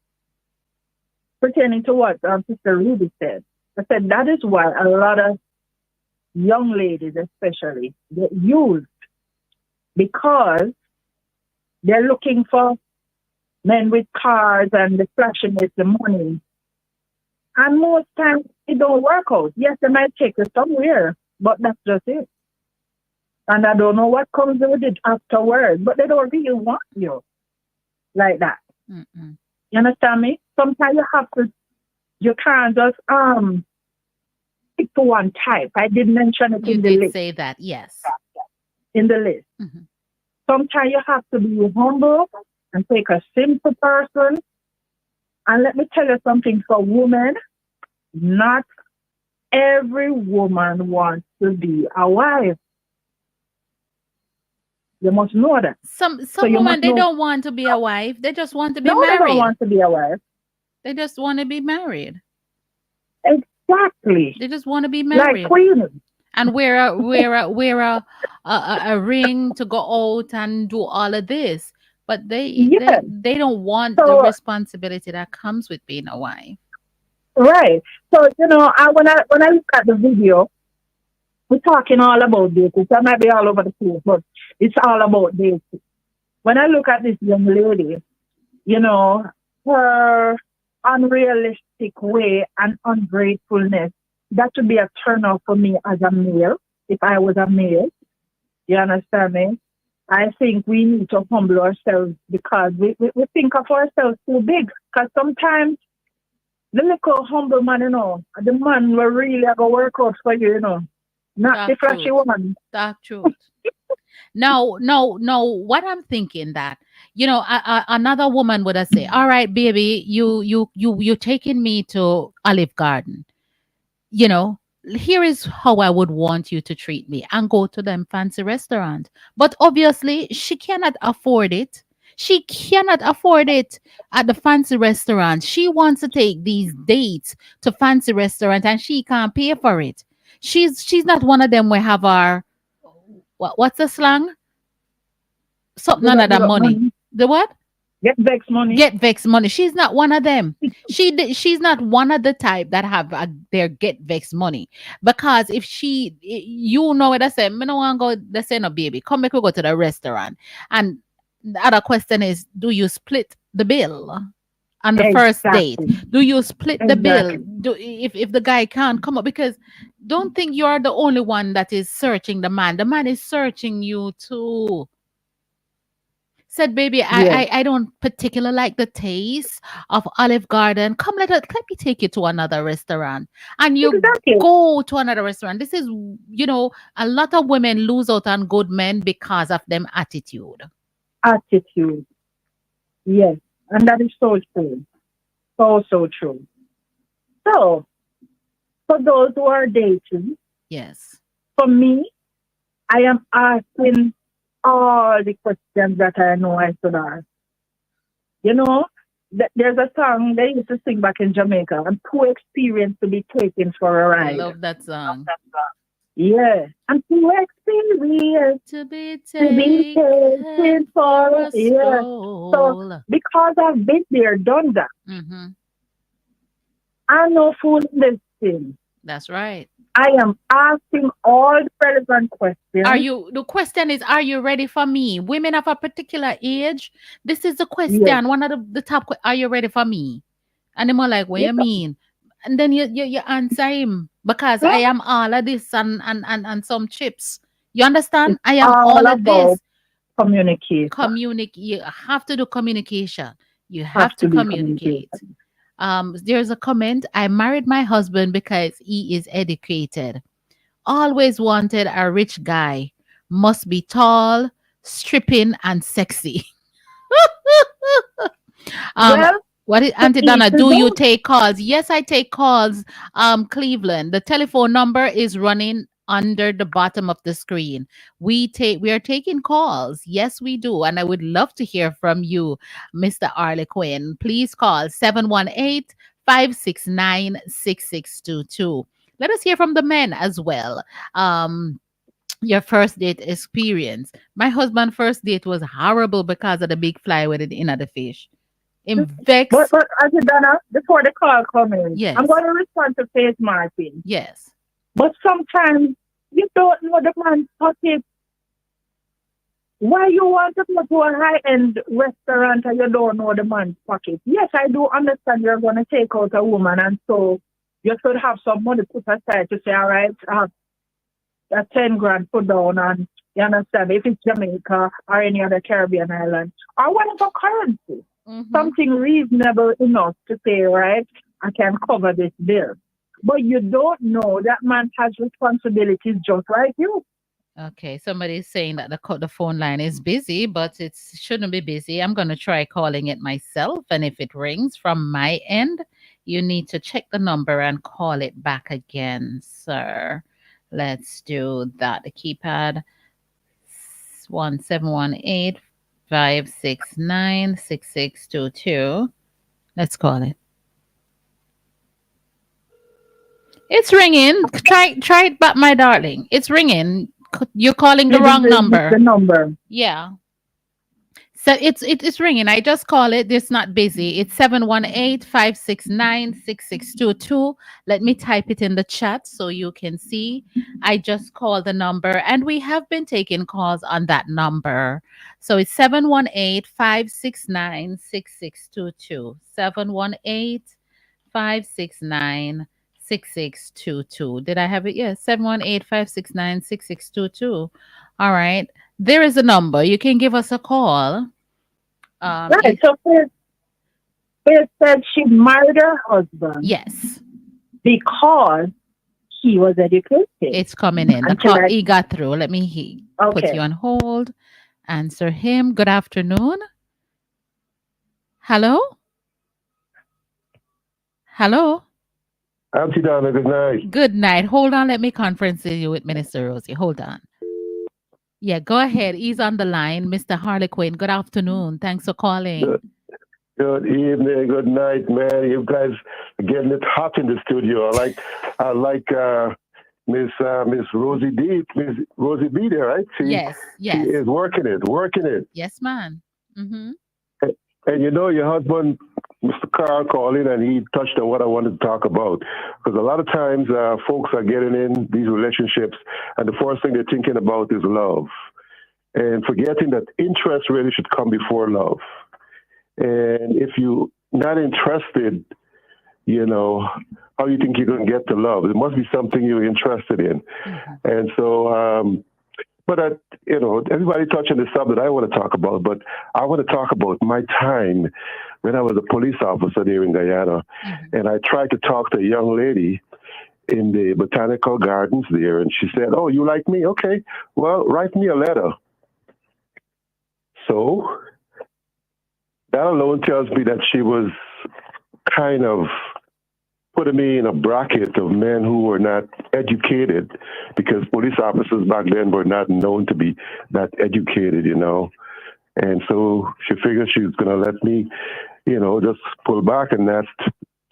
pertaining to what Sister Ruby said, I said that is why a lot of young ladies especially get used because they're looking for men with cars and the flashiness, the money. And most times it don't work out. Yes, they might take you somewhere, but that's just it. And I don't know what comes with it afterwards, but they don't really want you like that. Mm-mm. You understand me? Sometimes you can't just stick to one type. I did mention it You in the did list. say that, yes. In the list. Mhm. Sometimes you have to be humble and take a simple person. And let me tell you something for women, not every woman wants to be a wife. You must know that. Some So you women must they know. don't want to be a wife. They just want to be No, they don't married. want to be a wife. They just want to be married. Exactly. They just want to be Like married queen. and wear a ring to go out and do all of this. But Yes. they don't want the So responsibility that comes with being a wife. right. So when I look at the video, we're talking all about dating. So I might be all over the place, but it's all about dating. When I look at this young lady, her unrealistic way and ungratefulness, that would be a turn off for me as a male, if I was a male. You understand me? I think we need to humble ourselves because we think of ourselves too big. Because sometimes the little humble man, the man will really have a work out for you, not the Dark flashy truth. one. Dark truth. No. What I'm thinking that another woman would have say, "All right, baby, you taking me to Olive Garden. Here is how I would want you to treat me, and go to them fancy restaurant." But obviously, she cannot afford it. She cannot afford it at the fancy restaurant. She wants to take these dates to fancy restaurant, and she can't pay for it. She's not one of them. We have our what's the slang? Something Give under up, the give up money. money. The what? Get vexed money. Get vexed money. She's not one of them. She's not one of the type that have their get vexed money. Because if what I say, me no want go. They say, no, baby, come back. We go to the restaurant. And the other question is, do you split the bill on the first date? Exactly. Do you split the bill? Exactly. If the guy can't come up? Because don't think you are the only one that is searching the man. The man is searching you too. Said, baby, Yes. I don't particularly like the taste of Olive Garden. Come, let me take you to another restaurant. And you Exactly. go to another restaurant. This is, a lot of women lose out on good men because of them attitude. Attitude. Yes. And that is so true. So true. So, for those who are dating, Yes. for me, I am asking all the questions that I know I should ask. You know, there's a song they used to sing back in Jamaica. I'm too experienced to be taken for a I ride. love that song. Yeah, I'm too experienced To be to be taken taken for for a a yeah. So stroll. because I've been there, done that, Mm-hmm. I know food in this thing. That's right. I am asking all the relevant questions. The question is, are you ready for me? Women of a particular age, this is the Yes. question. One of the top, are you ready for me? And they're like, what Yeah. you mean? And then you answer him because I am all of this and some chips. You understand? It's I am all all of about this. communication. You have to do communication. You Has have to to be communicate. communication. There's a comment. I married my husband because he is educated. Always wanted a rich guy. Must be tall, stripping, and sexy. Well, What is to Auntie each Donna? his Do you own. take calls? Yes, I take calls. Cleveland. The telephone number is running under the bottom of the screen. We are taking calls. Yes, we do. And I would love to hear from you, Mr. Arlequin. Please call 718-569-6622. Let us hear from the men as well. Your first date experience. My husband's first date was horrible because of the big fly with it in the fish. In vex. But as you done, before the call comes in, Yes. I'm going to respond to Faith Martin. Yes. But sometimes you don't know the man's pocket. Why you want to go to a high-end restaurant and you don't know the man's pocket? Yes, I do understand you're going to take out a woman, and so you should have some money put aside to say, all right, I have a 10 grand put down, and you understand, if it's Jamaica or any other Caribbean island, or whatever currency, something reasonable enough to say, right, I can cover this bill. But you don't know that man has responsibilities just like you. Okay, somebody's saying that the phone line is busy, but it shouldn't be busy. I'm going to try calling it myself, and if it rings from my end, you need to check the number and call it back again, sir. Let's do that. The keypad 1718-569-6622. Let's call it. It's ringing. Try it back, my darling. It's ringing. You're calling the wrong number. The number. Yeah. So it's ringing. I just call it. It's not busy. It's 718-569-6622. Let me type it in the chat so you can see. I just called the number, and we have been taking calls on that number. So it's 718-569-6622. 718-569-6622. Did I have it? Yes, 718-569-6622. All right. There is a number. You can give us a call. Right. So Faith said she married her husband. Yes. Because he was educated. It's coming in. He got through. Let me put Okay. you on hold. Answer him. Good afternoon. Hello? Hello? Auntie Donna, good night. Good night. Hold on. Let me conference you with Minister Rosie. Hold on. Yeah, go ahead. He's on the line. Mr. Harlequin, good afternoon. Thanks for calling. Good evening, good night, man. You guys are getting it hot in the studio. I like Miss Rosie D. Miss Rosie B there, right? Yes. She is working it. Yes, man. Mm-hmm. And you know, your husband, Mr. Carl, called in and he touched on what I wanted to talk about. Because a lot of times folks are getting in these relationships and the first thing they're thinking about is love. And forgetting that interest really should come before love. And if you're not interested, you know, how do you think you're going to get to love? It must be something you're interested in. Mm-hmm. And so But everybody touching the stuff that I want to talk about. But I want to talk about my time when I was a police officer there in Guyana, and I tried to talk to a young lady in the botanical gardens there, and she said, "Oh, you like me? Okay, well, write me a letter." So that alone tells me that she was kind of putting me in a bracket of men who were not educated, because police officers back then were not known to be that educated, And so she figured she was going to let me, just pull back and not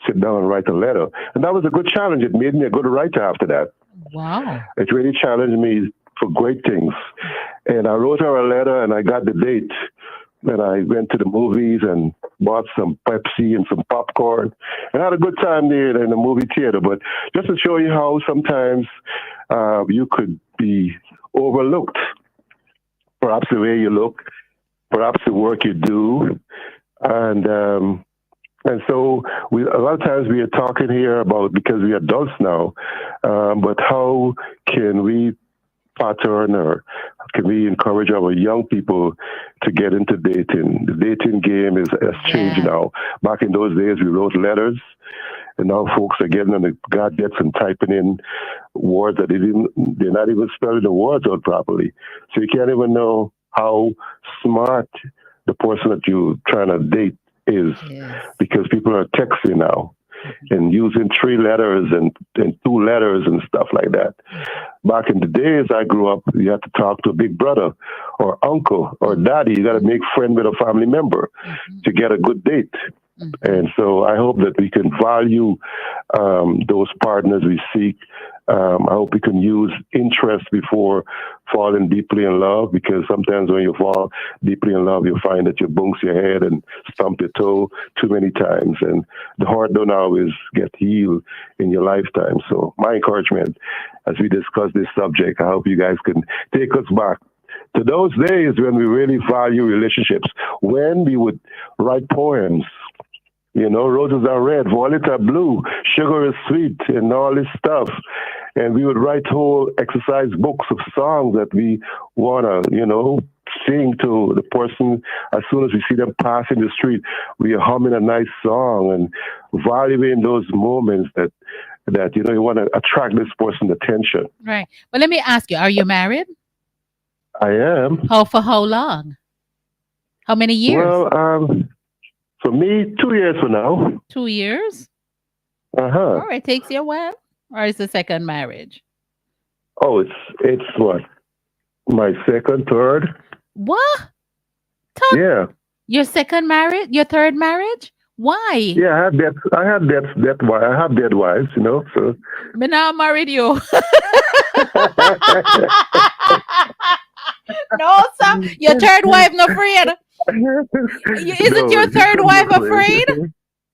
sit down and write a letter. And that was a good challenge. It made me a good writer after that. Wow. It really challenged me for great things. And I wrote her a letter, and I got the date. And I went to the movies and bought some Pepsi and some popcorn and had a good time there in the movie theater. But just to show you how sometimes you could be overlooked, perhaps the way you look, perhaps the work you do. And so a lot of times we are talking here about, because we are adults now, but how can we pattern or can we encourage our young people to get into dating? The dating game has changed now. Back in those days, we wrote letters, and now folks are getting on the gadgets and typing in words that they're not even spelling the words out properly. So you can't even know how smart the person that you're trying to date is, because people are texting now and using 3 letters and 2 letters and stuff like that. Back in the days I grew up, you had to talk to a big brother or uncle or daddy. You got to make friend with a family member to get a good date. And so I hope that we can value those partners we seek. I hope we can use interest before falling deeply in love, because sometimes when you fall deeply in love, you find that you bunks your head and stump your toe too many times, and the heart don't always get healed in your lifetime. So my encouragement as we discuss this subject, I hope you guys can take us back to those days when we really value relationships, when we would write poems. Roses are red, violets are blue, sugar is sweet, and all this stuff. And we would write whole exercise books of songs that we want to, sing to the person. As soon as we see them pass in the street, we are humming a nice song and valuing those moments that you want to attract this person's attention. Right. Well, let me ask you, are you married? I am. For how long? How many years? Well, for me, 2 years for now. 2 years? Uh-huh. All right, takes you a while? Or is the second marriage? Oh, it's what? My second, third. What? Yeah. Your second marriage? Your third marriage? Why? Yeah, I have dead wives, so. Me now married you. No, sir. Your third wife not afraid. Isn't your third wife afraid?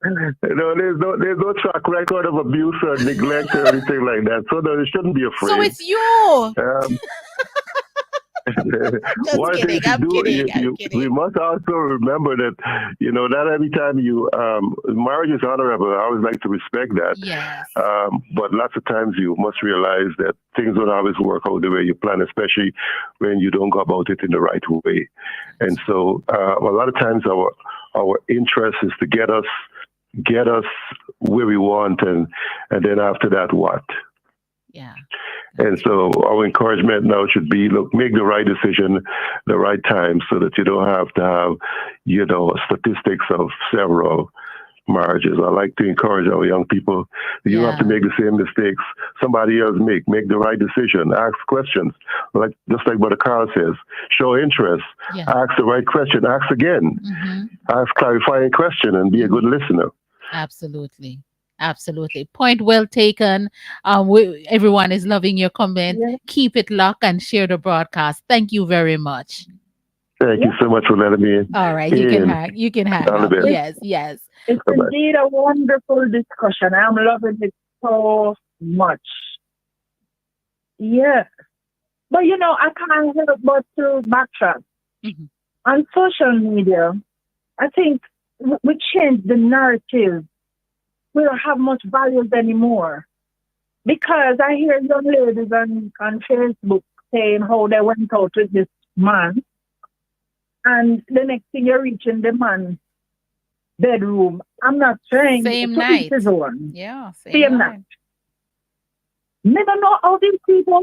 No, there's no track record of abuse or neglect or anything like that. So no, they shouldn't be afraid. So it's you. One thing to do, we must also remember that, not every time marriage is honorable. I always like to respect that. Yes. But lots of times you must realize that things don't always work out the way you plan, especially when you don't go about it in the right way. And so a lot of times our interest is to get us where we want, and then after that, what? Yeah. And so our encouragement now should be, look, make the right decision, the right time, so that you don't have to have, statistics of several marriages. I like to encourage our young people. You don't have to make the same mistakes somebody else make. Make the right decision. Ask questions. Just like Brother Carl says, show interest. Yeah. Ask the right question. Ask again. Ask clarifying question and be a good listener. Absolutely. Absolutely. Point well taken. Everyone is loving your comment. Yeah. Keep it locked and share the broadcast. Thank you very much. Thank you so much for letting me in. All right. You can hang. Yes. It's indeed a wonderful discussion. I'm loving it so much. Yeah. But, I can't help but to backtrack. On social media, I think we changed the narrative. We don't have much values anymore. Because I hear young ladies on Facebook saying how they went out with this man, and the next thing you're reaching the man's bedroom. I'm not saying Same to night. each his own. Yeah, Same night. Me don't know how these people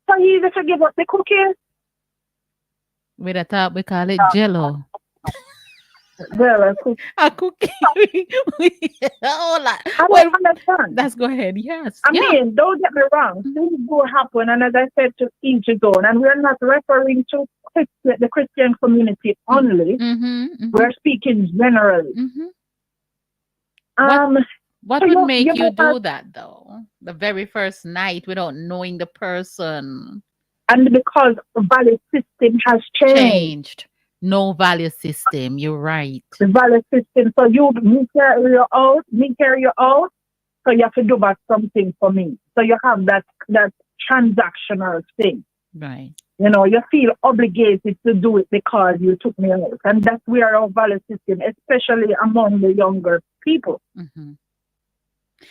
so easy to give up the cookies. With a top, we call it jello. Well, A cookie. Hold on. I Well, don't understand. let's go ahead. Yes. I yeah. mean, don't get me wrong. Things do happen, and as I said, to each his own. And we're not referring to the Christian community only. We're speaking generally. What so would you- make you you might do not- that though? The very first night without knowing the person. And because the value system has changed. No value system. You're right. The value system. So me carry you out, so you have to do back something for me. So you have that transactional thing. Right. You know, you feel obligated to do it because you took me out. And that's where our value system, especially among the younger people.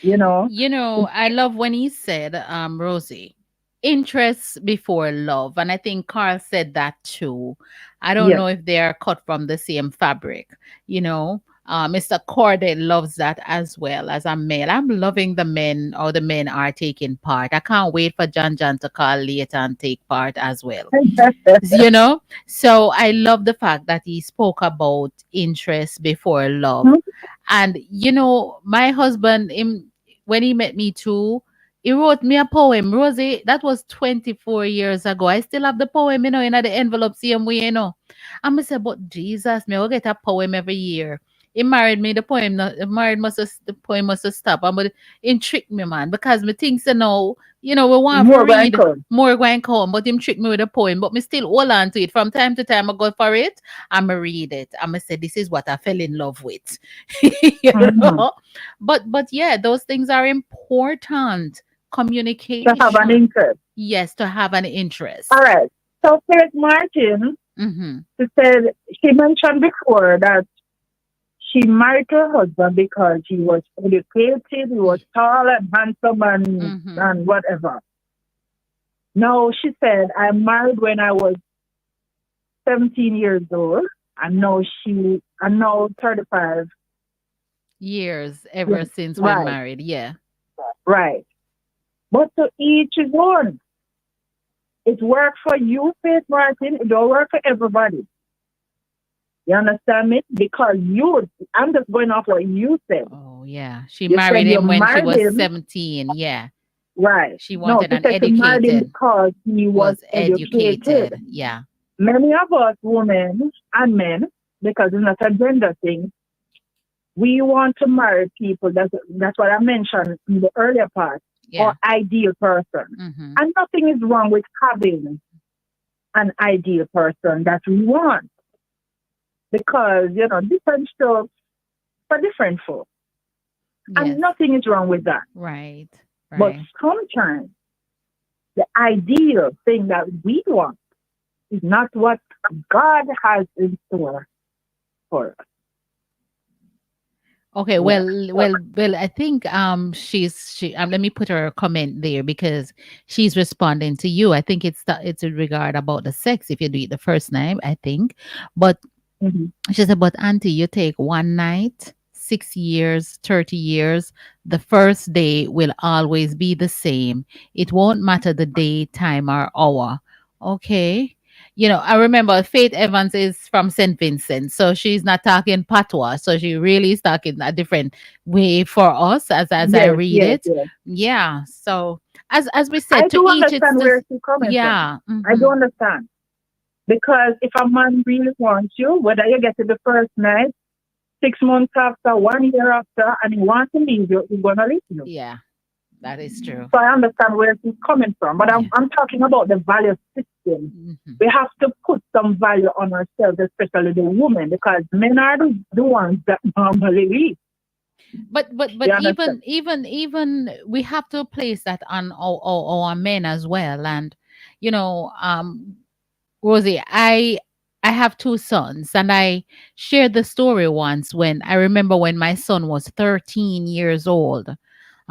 You know? I love when he said, Rosie, interest before love. And I think Carl said that too. I don't Yes. know if they are cut from the same fabric. Mr. Corday loves that as well as a male. I'm loving the men are taking part. I can't wait for John to call later and take part as well. So I love the fact that he spoke about interest before love. And my husband, when he met me too, he wrote me a poem. Rosie, that was 24 years ago. I still have the poem, in the envelope, same way, And I said, but Jesus, me will get a poem every year. He married me, the poem must have stopped. But him tricked me, man, because me thinks, we want More to read going come. more going come, but him tricked me with a poem. But me still hold on to it. From time to time, I go for it, I'ma read it. I'ma say, this is what I fell in love with. know? But yeah, those things are important. Communication. To have an interest. Yes, to have an interest. All right. So Faith Martin, she mentioned before that she married her husband because he was educated, he was tall and handsome and whatever. No, she said, I married when I was 17 years old, and now 35 years ever since we're married. Yeah. Right. But to each his own. It worked for you, Faith Martin. It don't work for everybody. You understand me? Because I'm just going off what you said. Oh, yeah. She married him when she was 17. Yeah. Right. She wanted an she married him educated. because he was educated. Yeah. Many of us women and men, because it's not a gender thing, we want to marry people. That's what I mentioned in the earlier part. Or ideal person. And nothing is wrong with having an ideal person that we want. Because, different strokes for different folks. And nothing is wrong with that. Right. But sometimes the ideal thing that we want is not what God has in store for us. Okay, well, I think she let me put her comment there because she's responding to you. I think it's in regard about the sex if you do it the first night, I think. But she said, but auntie, you take one night, 6 years, 30 years, the first day will always be the same. It won't matter the day, time, or hour. Okay. I remember Faith Evans is from St. Vincent, so she's not talking patois, so she really is talking a different way for us as I read it. Yes. Yeah. So as we said, I do understand where she's coming from. I do understand. Because if a man really wants you, whether you get it the first night, 6 months after, 1 year after, and he wants to leave you, he's gonna leave you. Yeah. That is true. So I understand where she's coming from, but I'm talking about the value system. We have to put some value on ourselves, especially the women, because men are the ones that normally leave. But even we have to place that on our men as well. And Rosie, I have 2 sons, and I shared the story once when I remember when my son was 13 years old.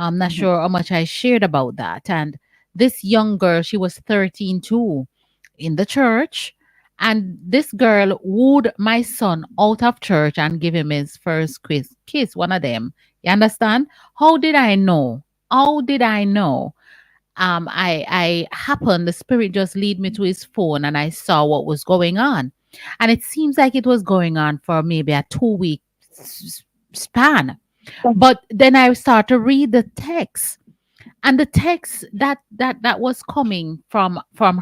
I'm not sure how much I shared about that. And This young girl, she was 13 too, in the church. And this girl wooed my son out of church and give him his first kiss, one of them. You understand? How did I know? How did I know? I happened, the spirit just lead me to his phone and I saw what was going on. And it seems like it was going on for maybe a 2 week span. But then I start to read the text, and the text that was coming from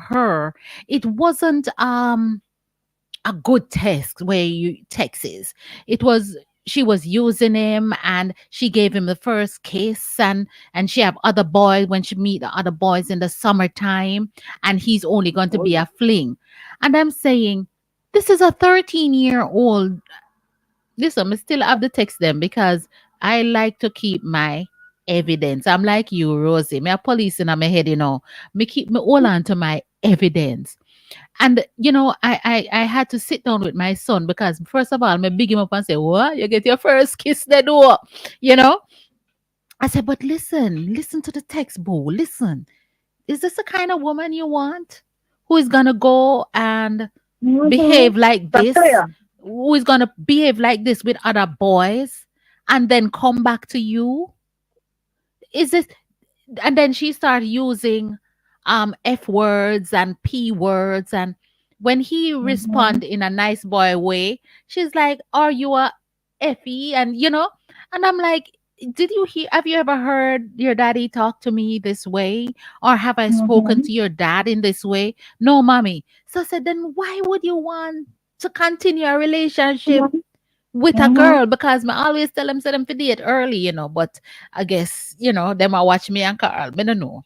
her, it wasn't a good text where you texts. It was, she was using him and she gave him the first kiss, and she have other boys when she meet the other boys in the summertime, and he's only going to be a fling. And I'm saying, this is a 13-year-old. Listen, I still have the text them because I like to keep my evidence. I'm like you, Rosie. Me a police in my head, Me keep me hold on to my evidence. And I had to sit down with my son because first of all, me big him up and say, "What? You get your first kiss the door?" I said, "But listen to the text, boo. Listen, is this the kind of woman you want? Who is gonna go and behave like this? Who is gonna behave like this with other boys and then come back to you? Is this?" And then she started using F words and P words, and when he respond in a nice boy way, she's like, "Are you a Effie?" And I'm like, "Did you hear? Have you ever heard your daddy talk to me this way, or have I spoken to your dad in this way?" "No, mommy." So I said, "Then why would you want to continue a relationship with a girl?" Because I always tell them, say them to date early, but I guess, them I watch me and Carl, me don't know.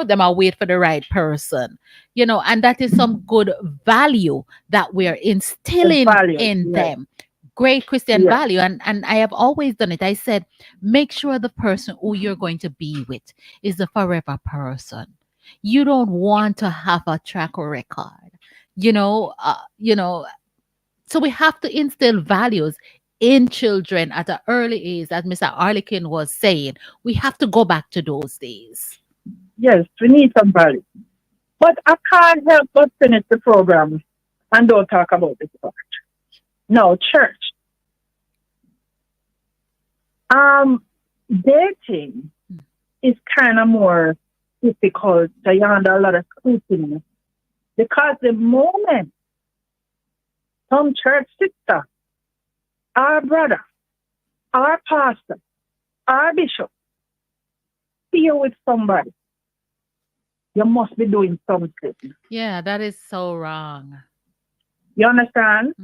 Them I wait for the right person, and that is some good value that we are instilling in them. Great Christian value. And I have always done it. I said, make sure the person who you're going to be with is a forever person. You don't want to have a track record, so we have to instill values in children at an early age, as Mr. Arlekin was saying. We have to go back to those days. Yes, we need some value. But I can't help but finish the program and don't talk about this part. No, church. Dating is kind of more difficult. So you're under a lot of scrutiny. Because the moment some church sister, our brother, our pastor, our bishop, see you with somebody, you must be doing something. Yeah, that is so wrong. You understand?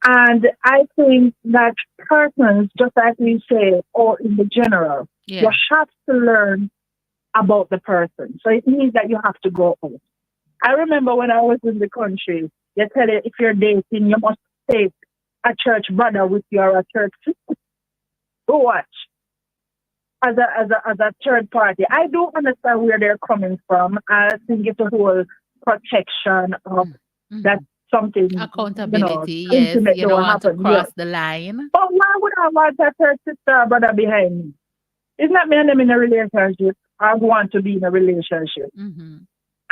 And I think that persons, just like we say, or in the general, you have to learn about the person. So it means that you have to go out. I remember when I was in the country, they tell you if you're dating, you must take a church brother with you or a church sister. Go watch. As a third party. I do understand where they're coming from. I think it's a whole protection of that something. Accountability, yes. You don't want to cross the line. But why would I want a third sister or brother behind me? It's not me and them in a relationship. I want to be in a relationship.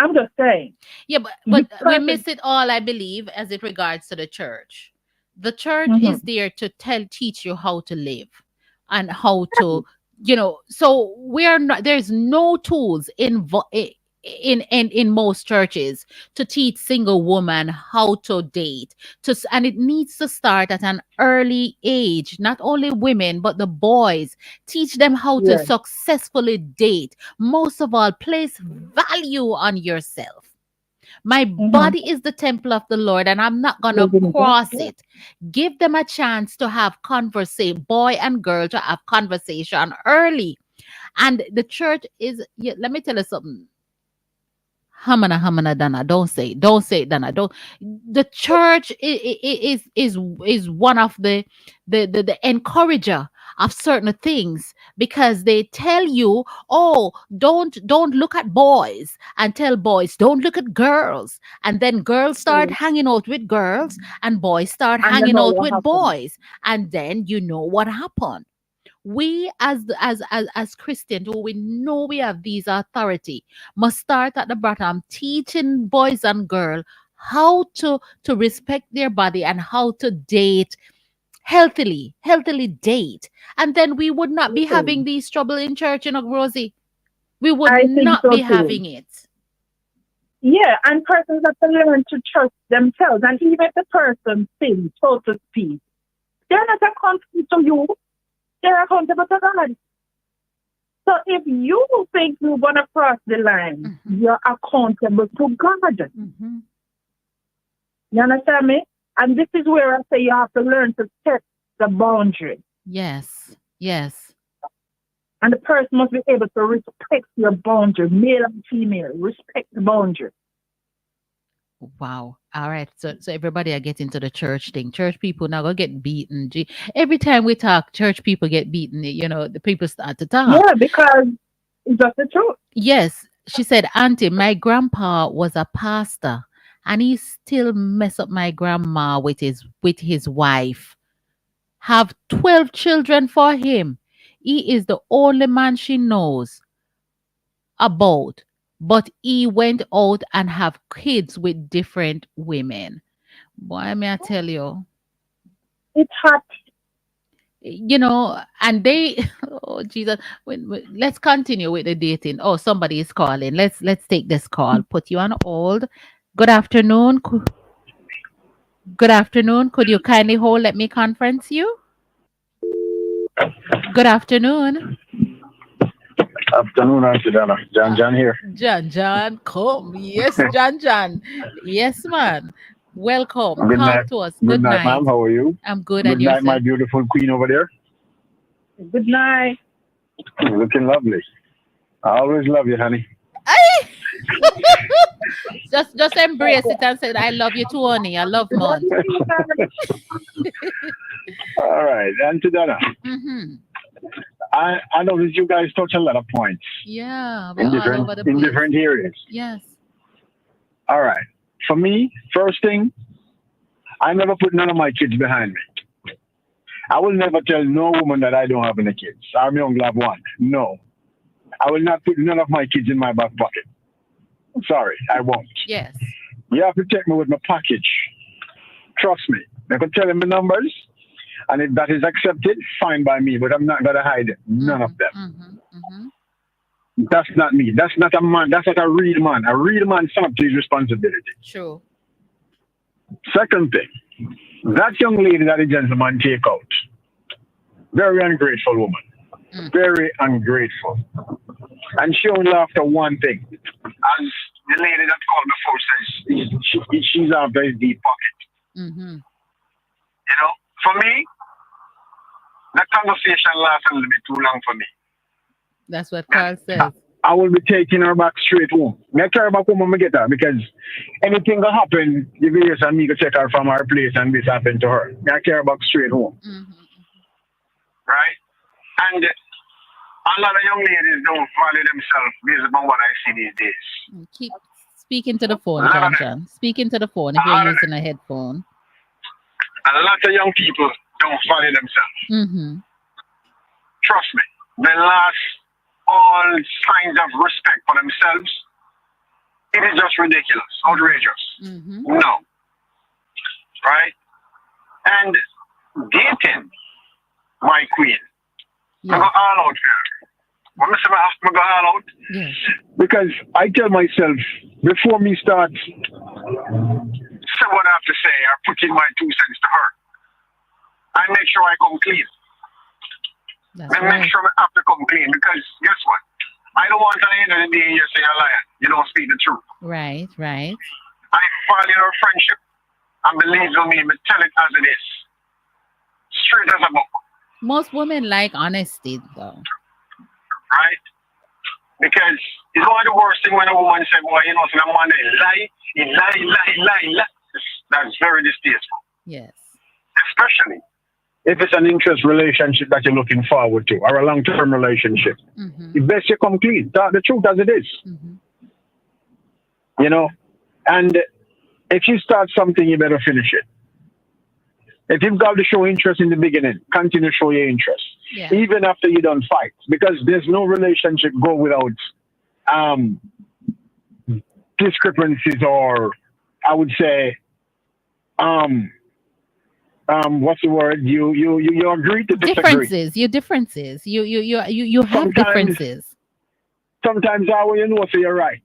I'm just saying. Yeah, but we miss it all, I believe, as it regards to the church. The church is there to teach you how to live and how to, so we're not, there's no tools in most churches to teach single women how to date, and it needs to start at an early age. Not only women but the boys, teach them how to successfully date. Most of all, place value on yourself. My body is the temple of the Lord, and I'm not gonna cross it. Give them a chance to have conversation, boy and girl, to have conversation early. And the church is, let me tell you something. Hamana Dana, don't say it, Dana. Don't. The church is one of the encourager of certain things, because they tell you, oh, don't look at boys, and tell boys don't look at girls, and then girls start hanging out with girls and boys start hanging out with boys, and then you know what happened. we as Christians, who we know we have these authority, must start at the bottom, teaching boys and girls how to respect their body and how to date healthily date, and then we would not be having these trouble in church, Rosie. We would I think not so be too. having it. Yeah, and persons have to learn to trust themselves. And even if the person sins, so to speak, they're not accountable to you. They're accountable to God. So if you think you're going to cross the line, you're accountable to God. You understand me? And this is where I say you have to learn to set the boundary. Yes, yes. And the person must be able to respect your boundary, male and female. Respect the boundary. Wow. All right. So everybody are getting to the church thing. Church people now go get beaten. Every time we talk, church people get beaten. The people start to talk. Yeah, because it's just the truth. Yes. She said, Auntie, my grandpa was a pastor and he still mess up my grandma with his wife. Have 12 children for him. He is the only man she knows about. But he went out and have kids with different women. Boy, may I tell you. It's hot. And they, oh Jesus, let's continue with the dating. Oh, somebody is calling. Let's take this call. Put you on hold. Good afternoon. Good afternoon. Could you kindly hold? Let me conference you. Good afternoon. Afternoon, Auntie Donna. John here. John, come. Yes, John. Yes, man. Welcome. Good Talk night. to us. Good night, ma'am. How are you? I'm good. Good And night, yourself? my beautiful queen over there. Good night. Looking lovely. I always love you, honey. just embrace it and say, I love you too, honey. I love man. All right, Auntie Donna. I noticed you guys touch a lot of points Yeah. in we're all over the place. different areas. Yes. All right. For me, first thing, I never put none of my kids behind me. I will never tell no woman that I don't have any kids. I'm only have one. No. I will not put none of my kids in my back pocket. Sorry, I won't. Yes. You have to check me with my package. Trust me. I can tell them the numbers, and if that is accepted, fine by me, but I'm not going to hide it. None of them. That's not me. That's not a man. That's not a real man. A real man is up to his responsibility. True. Second thing, that young lady that the gentleman take out, very ungrateful woman. Very ungrateful. And she only after one thing. As the lady that called before says, she's after his deep pocket. For me, the conversation lasts a little bit too long for me. That's what Carl says. I will be taking her back straight home. I care about home when I get her because anything will happen, you can use me to check her from her place and this happened to her. I care about straight home. Right? And a lot of young ladies don't value themselves based upon what I see these days. Keep speaking to the phone, John. Speaking to the phone if you're using a headphone. A lot of young people don't value themselves. Trust me, they lost all signs of respect for themselves. It is just ridiculous, outrageous. No. Right? And dating, my queen, I go all out here. When I say I go all out, because I tell myself, before me start say what I have to say or put in my 2 cents to her, I make sure I come clean. Make sure I have to come clean because guess what? I don't want at the end of the day you say a liar. You don't speak the truth. Right. I value our friendship and believe me, but tell it as it is. Straight as a book. Most women like honesty though. Right? Because it's one of the worst thing when a woman says, boy, you know, so the man lie. That's very distasteful. Yes. Especially if it's an interest relationship that you're looking forward to or a long-term relationship. It's best you come clean. Talk the truth as it is. You know? And if you start something, you better finish it. If you've got to show interest in the beginning, continue to show your interest. Yeah. Even after you don't fight. Because there's no relationship go without discrepancies, or I would say what's the word? You agree to disagree. Differences. You have differences. Sometimes you know so you're right.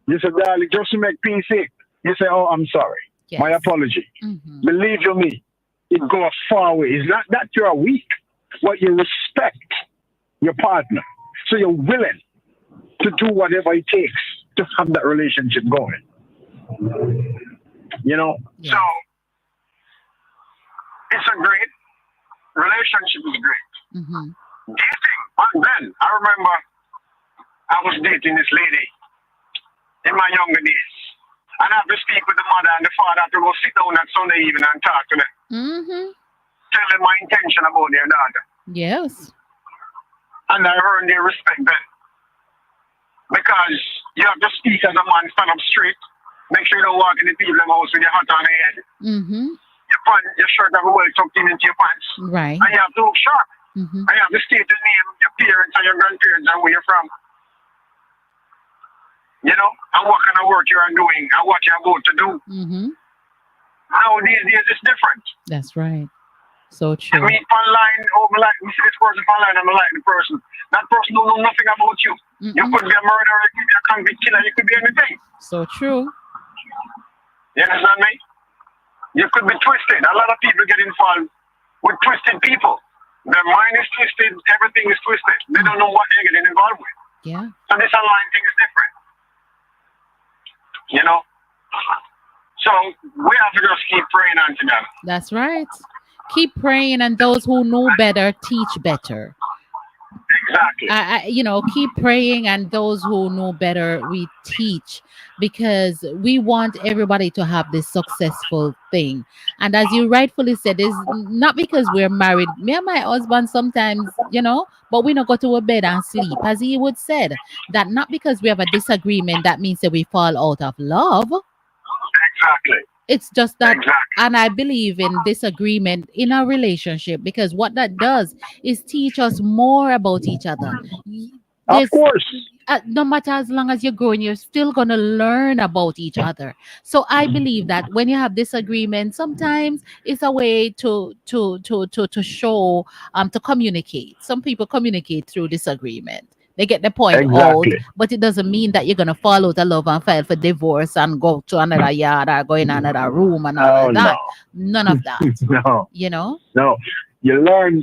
You say, darling, just to make peace sake. You say, oh, I'm sorry. Yes. My apology. Mm-hmm. Believe you me, it goes far away. It's not that you're weak, but you respect your partner. So you're willing to do whatever it takes to have that relationship going. You know? Yeah. So it's a great relationship is great. Mm-hmm. Dating back then, I remember I was dating this lady in my younger days. And I have to speak with the mother and the father to go sit down that Sunday evening and talk to them. Mm-hmm. Tell them my intention about their daughter. Yes. And I earned their respect then. Because you have to speak as a man, stand up straight. Make sure you don't walk in the people's house with your hat on your head. Mm-hmm. Your shirt have well tucked into your pants. Right. And you have to look sharp. Mm-hmm. And you have to state the name, your parents and your grandparents and where you're from. You know, and what kind of work you're doing and what you're about to do. Mm-hmm. Nowadays, it's different. That's right. So I true. mean, online, like, we see this person online, I'm like the person. That person don't know nothing about you. Mm-mm. You could be a murderer, you could be a convict killer, you could be anything. So true. You understand me? You could be twisted. A lot of people get involved with twisted people. Their mind is twisted, everything is twisted. They don't know what they're getting involved with. Yeah. So this online thing is different. You know? So we have to just keep praying on together. That's right. Keep praying, and those who know better teach better. Exactly. Keep praying, and those who know better, we teach, because we want everybody to have this successful thing. And as you rightfully said, it's not because we're married. Me and my husband sometimes, but we don't go to a bed and sleep. As he would said, that not because we have a disagreement, that means that we fall out of love. Exactly. It's just that, and I believe in disagreement in a relationship, because what that does is teach us more about each other. Of course. No matter as long as you're growing, you're still going to learn about each other. So I believe that when you have disagreement, sometimes it's a way to show, to communicate. Some people communicate through disagreement. They get the point out, but it doesn't mean that you're going to fall out of love and file for divorce and go to another yard or go in another room and all of that. No. None of that. No. No. You learn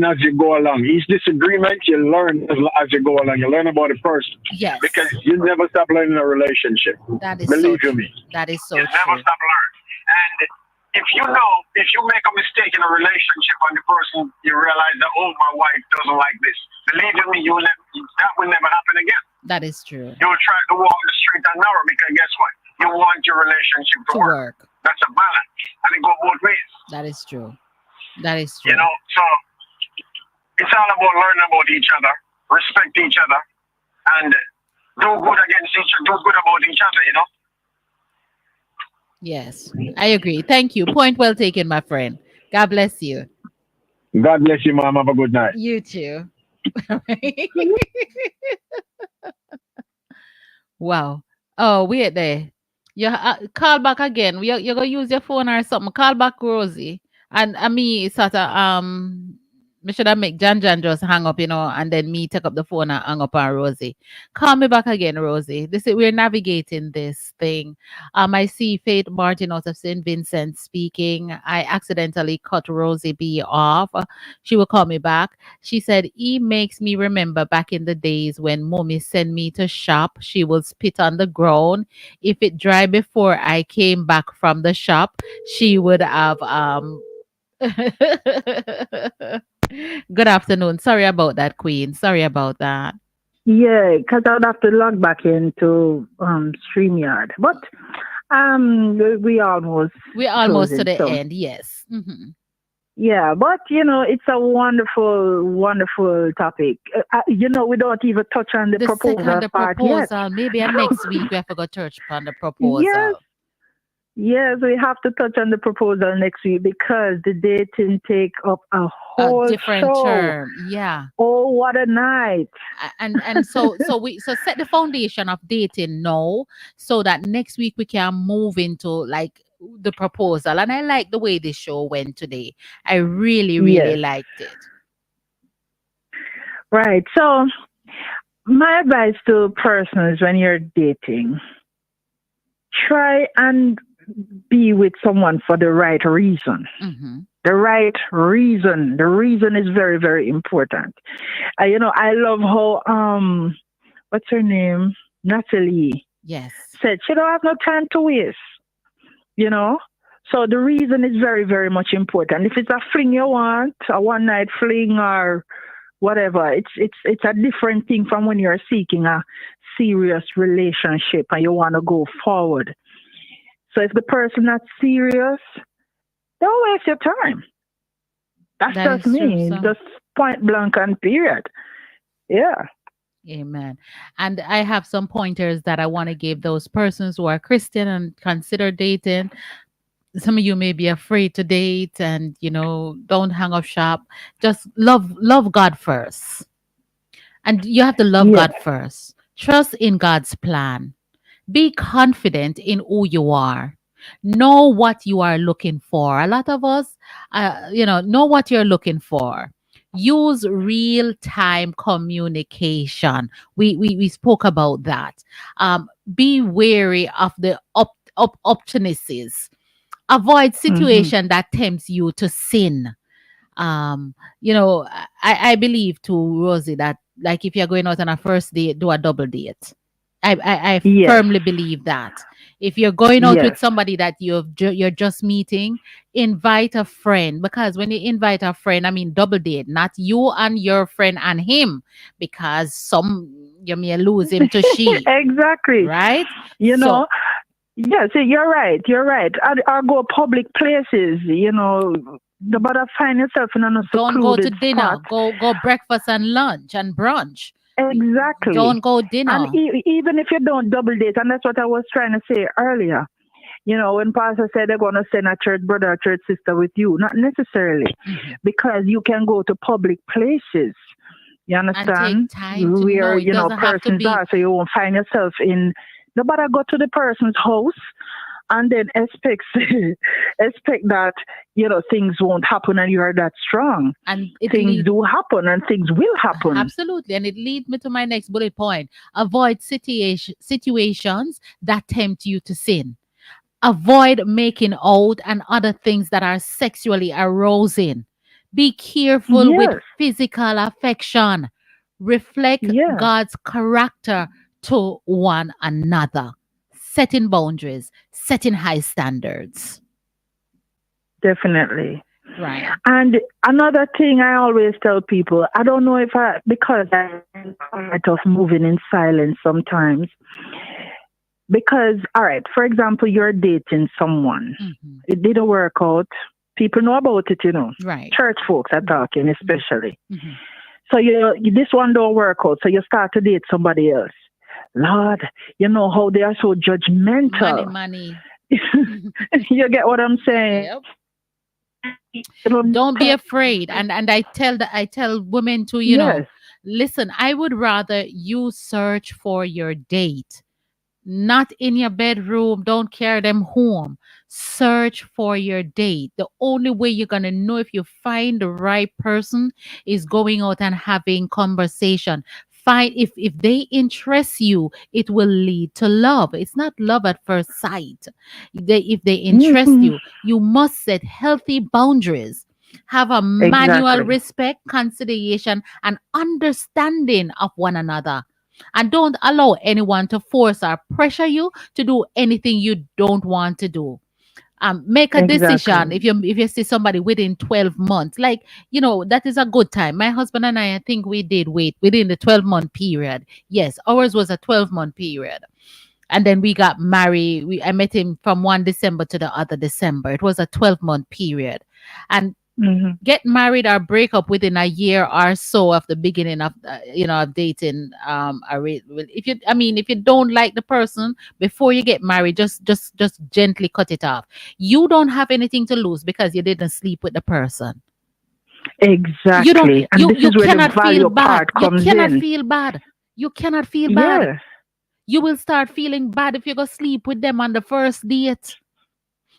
as you go along. Each disagreement, you learn as you go along. You learn about it first. Yes. Because you never stop learning a relationship. That is Believe so me. That is so you true. never stop learning. And if you make a mistake in a relationship and the person, you realize that, oh, my wife doesn't like this. Believe me, that will never happen again. That is true. You'll try to walk the straight and narrow, because guess what? You want your relationship to work. That's a balance. And it goes both ways. That is true. That is true. So it's all about learning about each other, respect each other, and do good against each other, do good about each other, Yes, I agree. Thank you. Point well taken, my friend. God bless you. God bless you, Mom. Have a good night. You too. Wow. Oh, wait there. You call back again. You're gonna use your phone or something. Call back Rosie. And me sort of me should have make Jan just hang up, and then me take up the phone and hang up on Rosie. Call me back again, Rosie. We're navigating this thing. I see Faith Martin out of St. Vincent speaking. I accidentally cut Rosie B off. She will call me back. She said, he makes me remember back in the days when mommy sent me to shop. She would spit on the ground. If it dry before I came back from the shop, she would have Good afternoon. Sorry about that, Queen. Sorry about that. Yeah, because I would have to log back into StreamYard. But we're almost to the so. end, yes. Mm-hmm. Yeah, but it's a wonderful, wonderful topic. We don't even touch on the proposal part yet. Maybe next week we have to go touch on the proposal. Yes. Yes, we have to touch on the proposal next week because the dating take up a whole different show. term. Yeah. Oh, what a night! And so set the foundation of dating now, so that next week we can move into like the proposal. And I like the way this show went today. I really Yes. liked it. Right. So, my advice to persons when you're dating, try and be with someone for the right reason. Mm-hmm. The right reason. The reason is very, very important. I love how what's her name? Natalie Yes. said she don't have no time to waste. So the reason is very, very much important. If it's a fling you want, a one night fling or whatever, it's a different thing from when you're seeking a serious relationship and you want to go forward. So if the person not serious, don't waste your time. That's That just is true, me. sir. Just point blank and period. Yeah. Amen. And I have some pointers that I want to give those persons who are Christian and consider dating. Some of you may be afraid to date and, don't hang up shop. Just love God first. And you have to love Yes. God first. Trust in God's plan. Be confident in who you are. Know what you are looking for. A lot of us, know what you're looking for. Use real time communication. We spoke about that. Be wary of the opportunities. Avoid situation that tempts you to sin. I believe to Rosie that like if you're going out on a first date, do a double date. I Yes. firmly believe that. If you're going out with Yes. somebody that you're just meeting, invite a friend, because when you invite a friend, I mean double date, not you and your friend and him, because you may lose him to she, Exactly. right? Yes, you're right. You're right. I go public places, the better find yourself in a Don't go to secluded dinner. spot. Go breakfast and lunch and brunch. Exactly. Don't go dinner. And even if you don't double date, and that's what I was trying to say earlier. When pastor said they're going to send a church brother, a church sister with you, not necessarily, because you can go to public places. You understand? take time to where know. It doesn't have to persons be- are, so you won't find yourself in. Nobody go to the person's house and then expect that things won't happen and you are that strong. And it things leads- do happen and things will happen. Absolutely. And it leads me to my next bullet point. Avoid situations that tempt you to sin. Avoid making out and other things that are sexually arousing. Be careful with Yes. physical affection. Reflect Yeah. God's character to one another. Setting boundaries, setting high standards. Definitely. Right. And another thing I always tell people, I don't know because I'm part of moving in silence sometimes. Because, all right, for example, you're dating someone. Mm-hmm. It didn't work out. People know about it, Right. Church folks are talking, especially. Mhm. So this one don't work out. So you start to date somebody else. Lord, you know how they are so judgmental. Money. You get what I'm saying? Yep. Don't be afraid. And I tell women to, Yes. listen, I would rather you search for your date, not in your bedroom. Don't carry them home. Search for your date. The only way you're going to know if you find the right person is going out and having conversation. Find if they interest you, it will lead to love. It's not love at first sight. If they interest you, you must set healthy boundaries. Have a manual Exactly. respect, consideration, and understanding of one another. And don't allow anyone to force or pressure you to do anything you don't want to do. Make a decision. Exactly. If you see somebody within 12 months, that is a good time. My husband and I think we did wait within the 12-month period. Yes, ours was a 12-month period. And then we got married. I met him from one December to the other December. It was a 12-month period. And Get married or break up within a year or so of the beginning of of dating. If you, I mean, if you don't like the person before you get married, just gently cut it off. You don't have anything to lose because you didn't sleep with the person. You don't. Exactly. And You this you is where the cannot feel value bad. part You comes cannot in. feel bad. You cannot feel bad. Yeah. You will start feeling bad if you go sleep with them on the first date,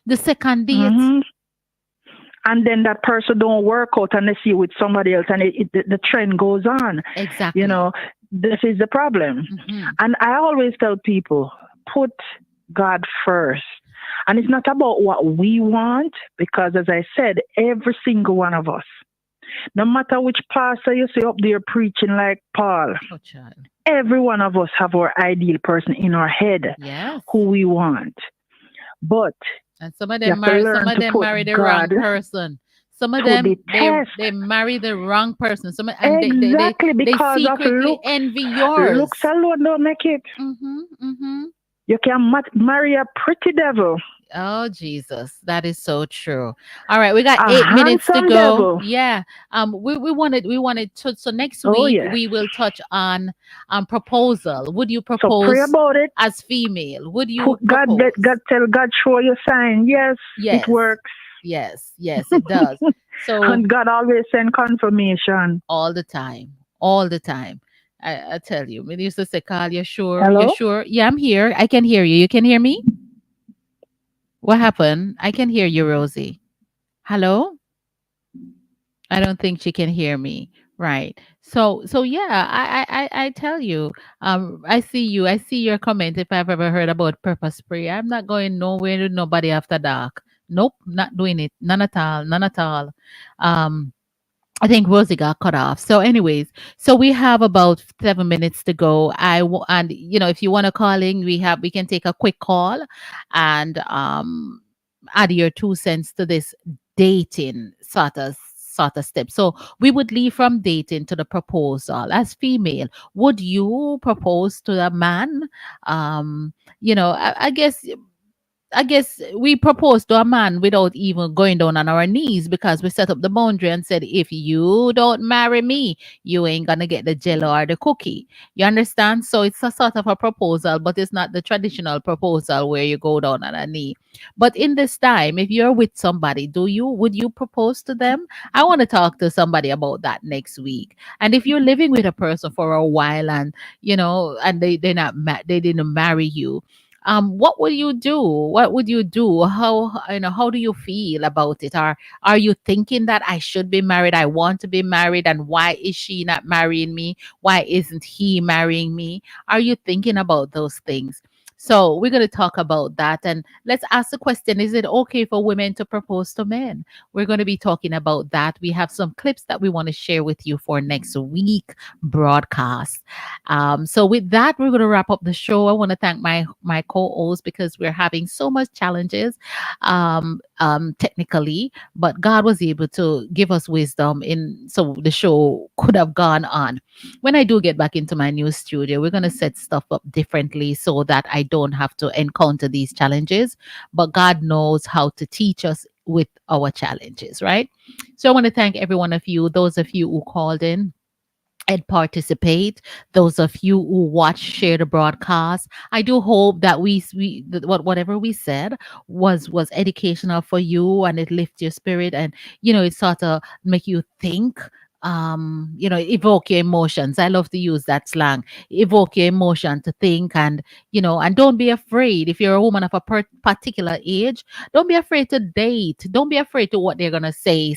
the second date. hmm And then that person don't work out and they see you with somebody else and the trend goes on. Exactly. You know, this is the problem. And I always tell people, put God first. And it's not about what we want, because as I said, every single one of us, no matter which pastor you see up there preaching like Paul, every one of us have our ideal person in our head, who we want. But and some of you them have to marry, learn some of to them put marry the wrong God person. Some of to them the they test. they marry the wrong person. Some and Exactly, they because of secretly looks. envy yours. Looks alone don't make it. You can marry a pretty devil. Oh Jesus, that is so true. All right, we got A 8 minutes to handsome go. devil. Yeah. We wanted to, so next Oh, week yes. we will touch on proposal. Would you So propose pray about it. as female? Would you Put God, propose? tell God, show your sign. Yes, Yes. it works. Yes, it does. So And God always send confirmation. all the time. All the time. I tell you, we used to say, Carl, you're sure? Hello? You're sure? Yeah, I'm here. I can hear you. You can hear me? What happened? I can hear you, Rosie. Hello? I don't think she can hear me. Right. So yeah, I tell you, I see you. I see your comment. If I've ever heard about purpose spray, I'm not going nowhere with nobody after dark. Nope, not doing it. None at all. None at all. Um, I think Rosie got cut off. So, anyways, so we have about 7 minutes to go. And if you want to call in, we can take a quick call and add your 2 cents to this dating sort of step. So we would leave from dating to the proposal. As female, would you propose to a man? I guess we proposed to a man without even going down on our knees, because we set up the boundary and said, if you don't marry me, you ain't gonna get the jello or the cookie. You understand? So it's a sort of a proposal, but it's not the traditional proposal where you go down on a knee. But in this time, if you're with somebody, would you propose to them? I want to talk to somebody about that next week. And if you're living with a person for a while and and they didn't marry you, what would you do? What would you do? How do you feel about it? Are you thinking that I should be married? I want to be married, and why is she not marrying me? Why isn't he marrying me? Are you thinking about those things? So we're going to talk about that, and let's ask the question: is it okay for women to propose to men? We're going to be talking about that. We have some clips that we want to share with you for next week broadcast. So with that, we're going to wrap up the show. I want to thank my co-hosts, because we're having so much challenges technically, but God was able to give us wisdom so the show could have gone on. When I do get back into my new studio, we're going to set stuff up differently so that I don't have to encounter these challenges, but God knows how to teach us with our challenges, right? So I want to thank every one of you, those of you who called in and participate, those of you who watch, share the broadcast. I do hope that whatever we said was educational for you, and it lifts your spirit, and it sort of make you think, evoke your emotions. I love to use that slang. Evoke your emotion to think, and and don't be afraid. If you're a woman of a particular age, don't be afraid to date. Don't be afraid to what they're gonna say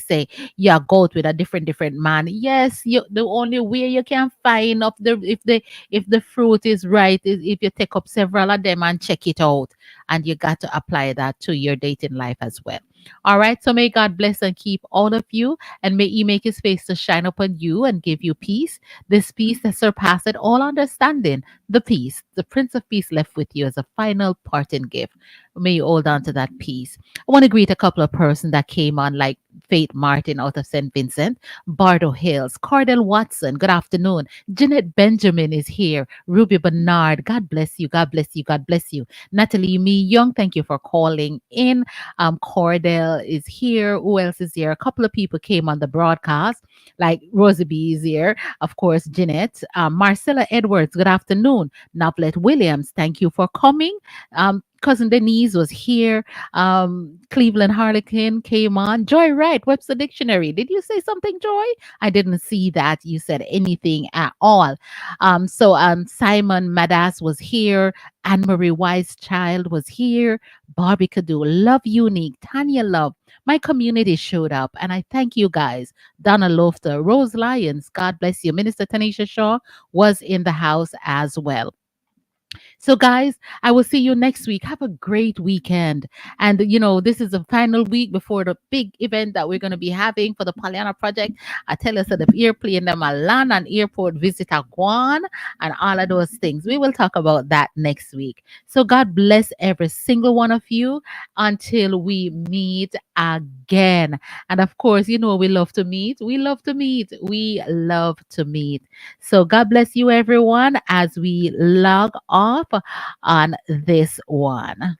go out with a different man. Yes, the only way you can find if the fruit is right is if you take up several of them and check it out, and you got to apply that to your dating life as well. All right. So may God bless and keep all of you, and may He make His face to shine upon you and give you peace. This peace that surpasseth all understanding. The peace, the Prince of Peace, left with you as a final parting gift. May you hold on to that peace. I want to greet a couple of persons that came on like Faith Martin out of St. Vincent, Bardo Hills, Cordell Watson, good afternoon. Jeanette Benjamin is here. Ruby Bernard, God bless you, God bless you, God bless you. Natalie Me Young, thank you for calling in. Cordell is here. Who else is here? A couple of people came on the broadcast, like Rosie B is here. Of course, Jeanette. Marcella Edwards, good afternoon. Navlet Williams, thank you for coming. Cousin Denise was here. Cleveland Harlequin came on. Joy Wright, Webster Dictionary. Did you say something, Joy? I didn't see that you said anything at all. Simon Madas was here. Anne Marie Child was here. Barbie Cadu, Love Unique, Tanya Love. My community showed up, and I thank you guys. Donna Lofter, Rose Lyons, God bless you. Minister Tanisha Shaw was in the house as well. So, guys, I will see you next week. Have a great weekend. And, this is the final week before the big event that we're going to be having for the Pollyanna Project. I tell us that the airplane, the Milan and airport visit Guan and all of those things. We will talk about that next week. So, God bless every single one of you until we meet again. And of course, we love to meet. We love to meet. We love to meet. So, God bless you, everyone, as we log off on this one.